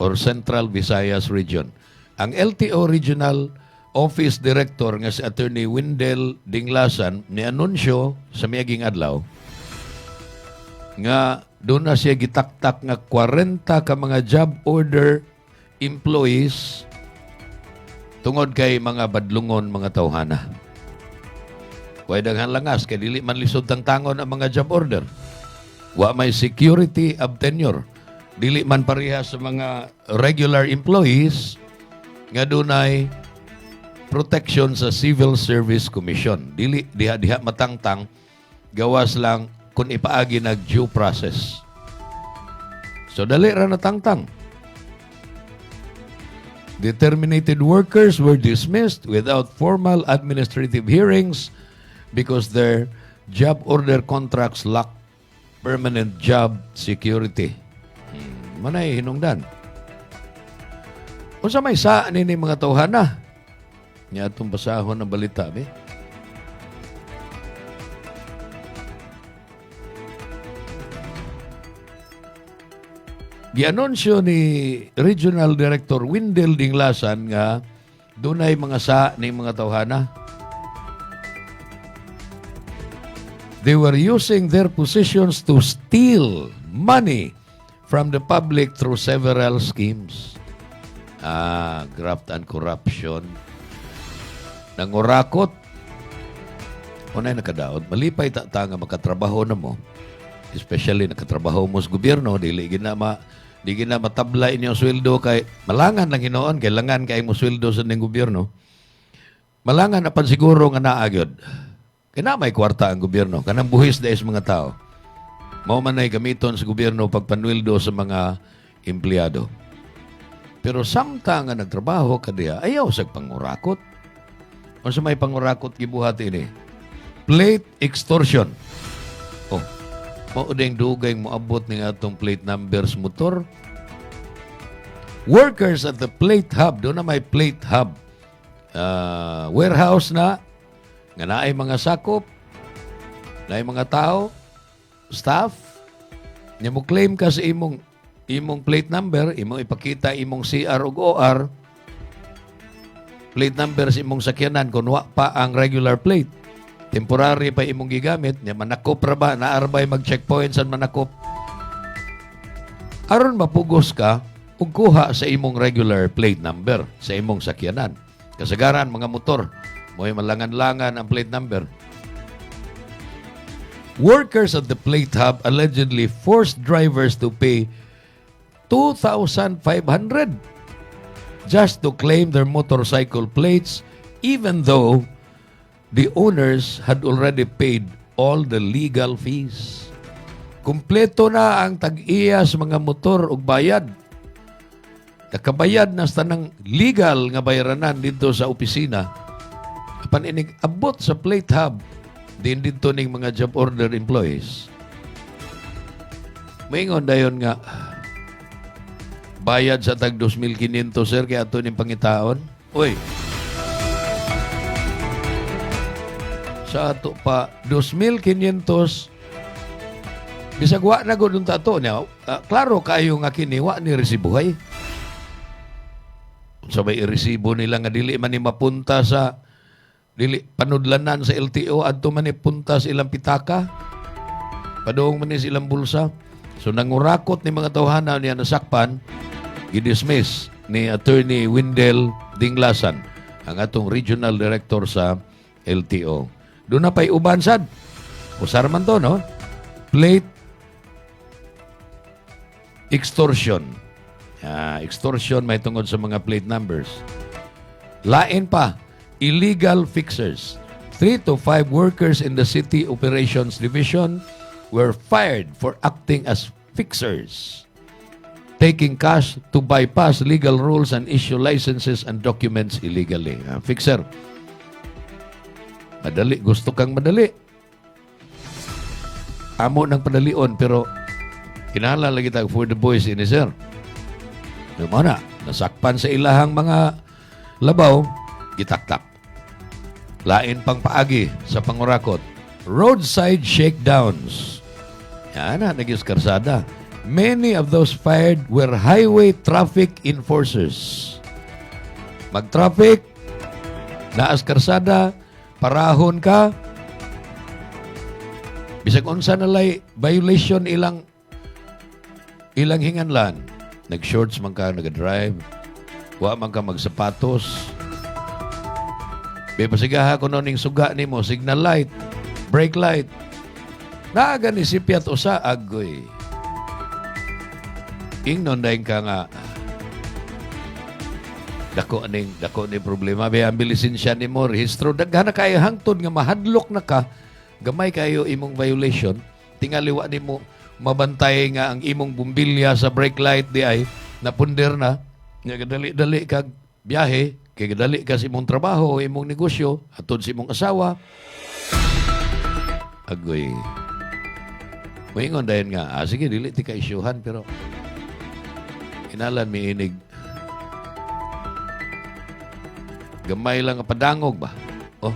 or Central Visayas Region. Ang LTO Regional Office Director nga si Attorney Wendell Dinglasan ni anunsyo sa miaging adlaw nga doon na siya gitaktak nga 40 ka mga job order employees tungod kay mga badlungon mga tawhana. Huwag daghan langas kay dili man lisod tang tangon ang mga job order. Wa may security of tenure. Dili man pareha sa mga regular employees nga dunay protection sa Civil Service Commission. Dili diha matangtang gawas lang kung ipaagi nag due process. So dali ra natangtang. The terminated workers were dismissed without formal administrative hearings because their job order contracts lack permanent job security. Manay hinungdan. Unsa may sa ni mga tawhana? Nya atong basahon ng balita be. Gianunsyo ni Regional Director Wendell Dinglasan nga dunay mga sa ni mga tawhana. They were using their positions to steal money from the public through several schemes. Graft and corruption. Nangurakot. Unay nakadaot. Malipay ta nga makatrabaho na mo. Especially nakatrabaho mo sa gobyerno. Di gina matabla inyong sweldo kay malangan lang hinoon. Kailangan kay mo sweldo sa ning gobyerno. Malangan na pansiguro nga naagyod. Kaya may kwarta ang gobyerno. Kanang buhis dahil sa mga tao. Mao man ay gamiton sa gobyerno pagpanwildo sa mga empleyado. Pero samtang nga nagtrabaho kadiya, ayaw sa pangurakot. Kung sa may pangurakot gibuhat ini, plate extortion. Oh, maudeng dugay mo abot ng atong plate numbers motor. Workers at the plate hub, doon na may plate hub. Warehouse na, nga naay mga sakop, naay mga tao, staff, niya mo claim ka sa imong plate number, imong ipakita imong CR ug OR, plate number sa imong sakyanan kung wa pa ang regular plate. Temporary pa imong gigamit, niya manakop ra ba, naarbay mag-checkpoint sa manakop. Aron mapugos ka, ug kuha sa imong regular plate number sa imong sakyanan. Kasagaran, mga motor, mo'y malangan-langan ang plate number. Workers at the plate hub allegedly forced drivers to pay 2,500 just to claim their motorcycle plates even though the owners had already paid all the legal fees. Kumpleto na ang tag-iya sa mga motor ug bayad. Nakabayad na sa tanang legal nga bayranan dito sa opisina. Apan inig abot sa plate hub din dito ning mga job order employees. Maingon dayon nga bayad sa tag 2,500 sir kay ato ning pangitaon. Oy. Sa ato pa 2,500 bisag wa na gud unta to niya. Klaro kayo nga kini wa ni resibuhay. Sa may resibo nila nga dili man ni mapunta sa dili panudlanan sa LTO adto man ni punta sa ilang pitaka. Padung man ni silang bulsa. So nangurakot ni mga tawhana niya nasakpan, gidismiss ni Attorney Windel Dinglasan, ang atong regional director sa LTO. Doon na pa'y uban sad. Usar man to, no? Plate extortion. Extortion may tungod sa mga plate numbers. Lain pa, illegal fixers. 3 to 5 workers in the City Operations Division were fired for acting as fixers, taking cash to bypass legal rules and issue licenses and documents illegally. Fixer. Madali. Gusto kang madali. Amo ng padalion, pero kinahanglan lagi tag for the boys ini, sir. Dumana, nasakpan sa ilahang mga labaw, gitaktak. Lain pang paagi sa pangurakot. Roadside shakedowns. Yan na, naging karsada. Many of those fired were highway traffic enforcers. Mag-traffic, naas karsada, parahon ka, bisag unsa nalay violation ilang hinganlan. Nag-shorts man ka, nag-drive, wa man ka magsapatos. Pasigaha ko noning suga nimo, signal light, brake light. Naaga ni sipiat usa agoy. Ingnon dayon ka nga dako ning problema. Ang lisensya nimo rehistro daghan na kayo hangtod nga mahadlok na ka, gamay kayo imong violation, tingali wa nimo mabantay nga ang imong bumbilya sa brake light di ay napunder na, nga dali kag biyahe, kay dali ka sa imong trabaho o imong negosyo, atod sa imong asawa. Agoy. Maingon dayon nga, sige, dili ti ka isyuhan, pero inalan mi inig. Gamay lang padangog ba? Oh.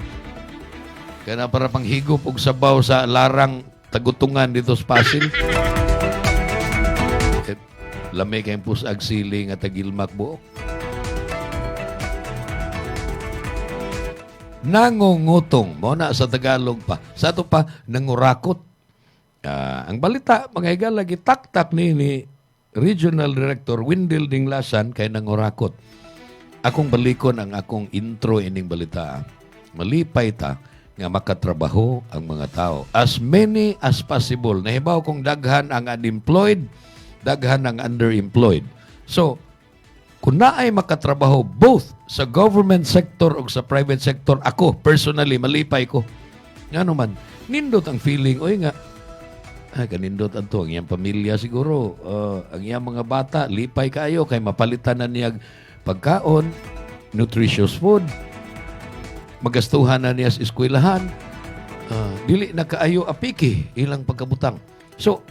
Kaya na para panghigop og sabaw sa larang tagutungan dito sa Pasil. Lamay kayong pusag siling at tagilmak buok. Nangungutong. Mo na sa Tagalog pa. Sa ito pa, nangurakot. Ang balita, mga higal, lagi tak-tak ni Regional Director Windel Dinglasan kay nangurakot. Akong balikon ang akong intro ining balita. Malipay ta nga makatrabaho ang mga tao. As many as possible. Nahibaw kung daghan ang unemployed, daghan ang underemployed. So, kung naay makatrabaho both sa government sector o sa private sector, ako, personally, malipay ko. Nga naman, nindot ang feeling, oy nga, kanindot ang to, ang iyang pamilya siguro, ang iyang mga bata, lipay kayo, kay mapalitan na niya pagkaon, nutritious food, magastuhan na niya sa eskwelahan, dili na kaayo apiki ilang pagkabutang. So,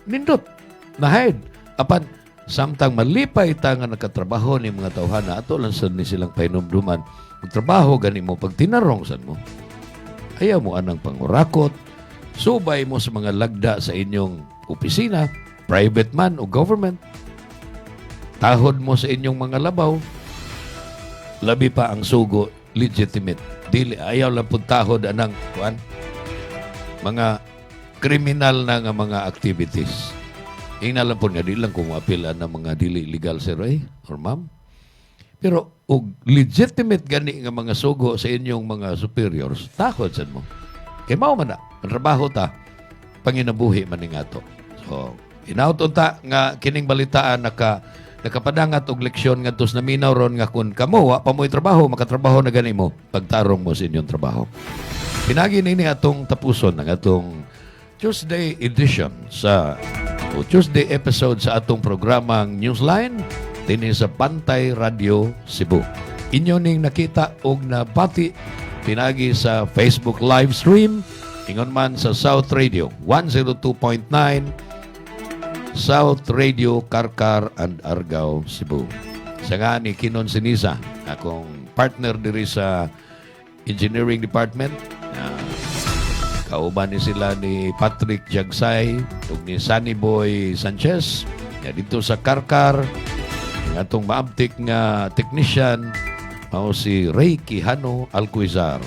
nindot, nahid. Apan, samtang malipay ta nga nakatrabaho ni mga tawhana, ato lang sa ni silang painumduman. Magtrabaho gani mo, pag tinarong san mo, ayaw mo anang pangurakot, subay mo sa mga lagda sa inyong opisina, private man o government, tahod mo sa inyong mga labaw, labi pa ang sugo, legitimate. Dili, ayaw lang po tahod anang mga kriminal na nga mga activities. Inalam po nga, di lang kung apila ng mga dili legal, sir, or ma'am. Pero, legitimate gani nga mga sugo sa inyong mga superiors, tahod san mo. Kaya mao man na, trabaho ta, panginabuhi man nga to. So, inauton ta nga kining balitaan nakapadangat og leksyon ngadto sa naminaw ron nga kun kamo wa pa mo'y trabaho, makatrabaho na gani mo pagtarong mo sa inyong trabaho. Pinagi nini atong tapuson ang atong Tuesday edition o Tuesday episode sa atong programang Newsline dinhi sa Bantay Radio Cebu. Inyo ning nakita og nabati pinagi sa Facebook live stream, ingon man sa South Radio 102.9, South Radio Karkar and Argao, Cebu. Sa nga ni Kinon Sinisa, akong partner diri sa Engineering Department. Kauban ni sila ni Patrick Jagsay ug ni Sunny Boy Sanchez. Dito sa Karkar, ang atong maabtik nga technician mao si Ray Quijano Alcuizar.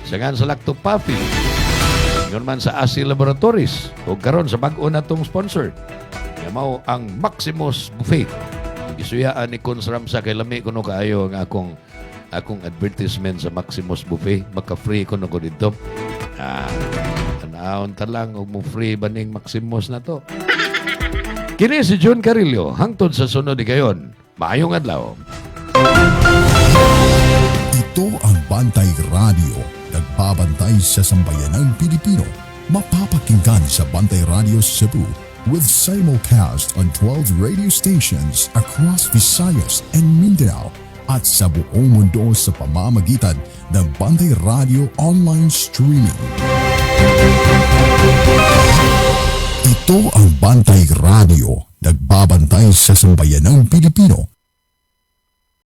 Sa nga sa Lacto Pafi, ingon man sa ASI Laboratories ug karon sa bag-o natong sponsor. Mao ang Maximus Buffet. Gisuyaan ni Consram sa kay lami kuno kaayo ang akong advertisement sa Maximus Buffet. Maka-free kuno ko dito. Tanaon ta lang og mo free baning Maximus na to. Kini si John Carillo hangtod sa sunod di kayon. Maayong adlaw. Ito ang Bantay Radio, nagbabantay sa sambayanang Pilipino. Mapapakinggan sa Bantay Radio Cebu with simulcast on 12 radio stations across Visayas and Mindanao at sa buong mundo sa pamamagitan ng Bantay Radio online streaming. Ito ang Bantay Radio, nagbabantay sa sambayanang Pilipino.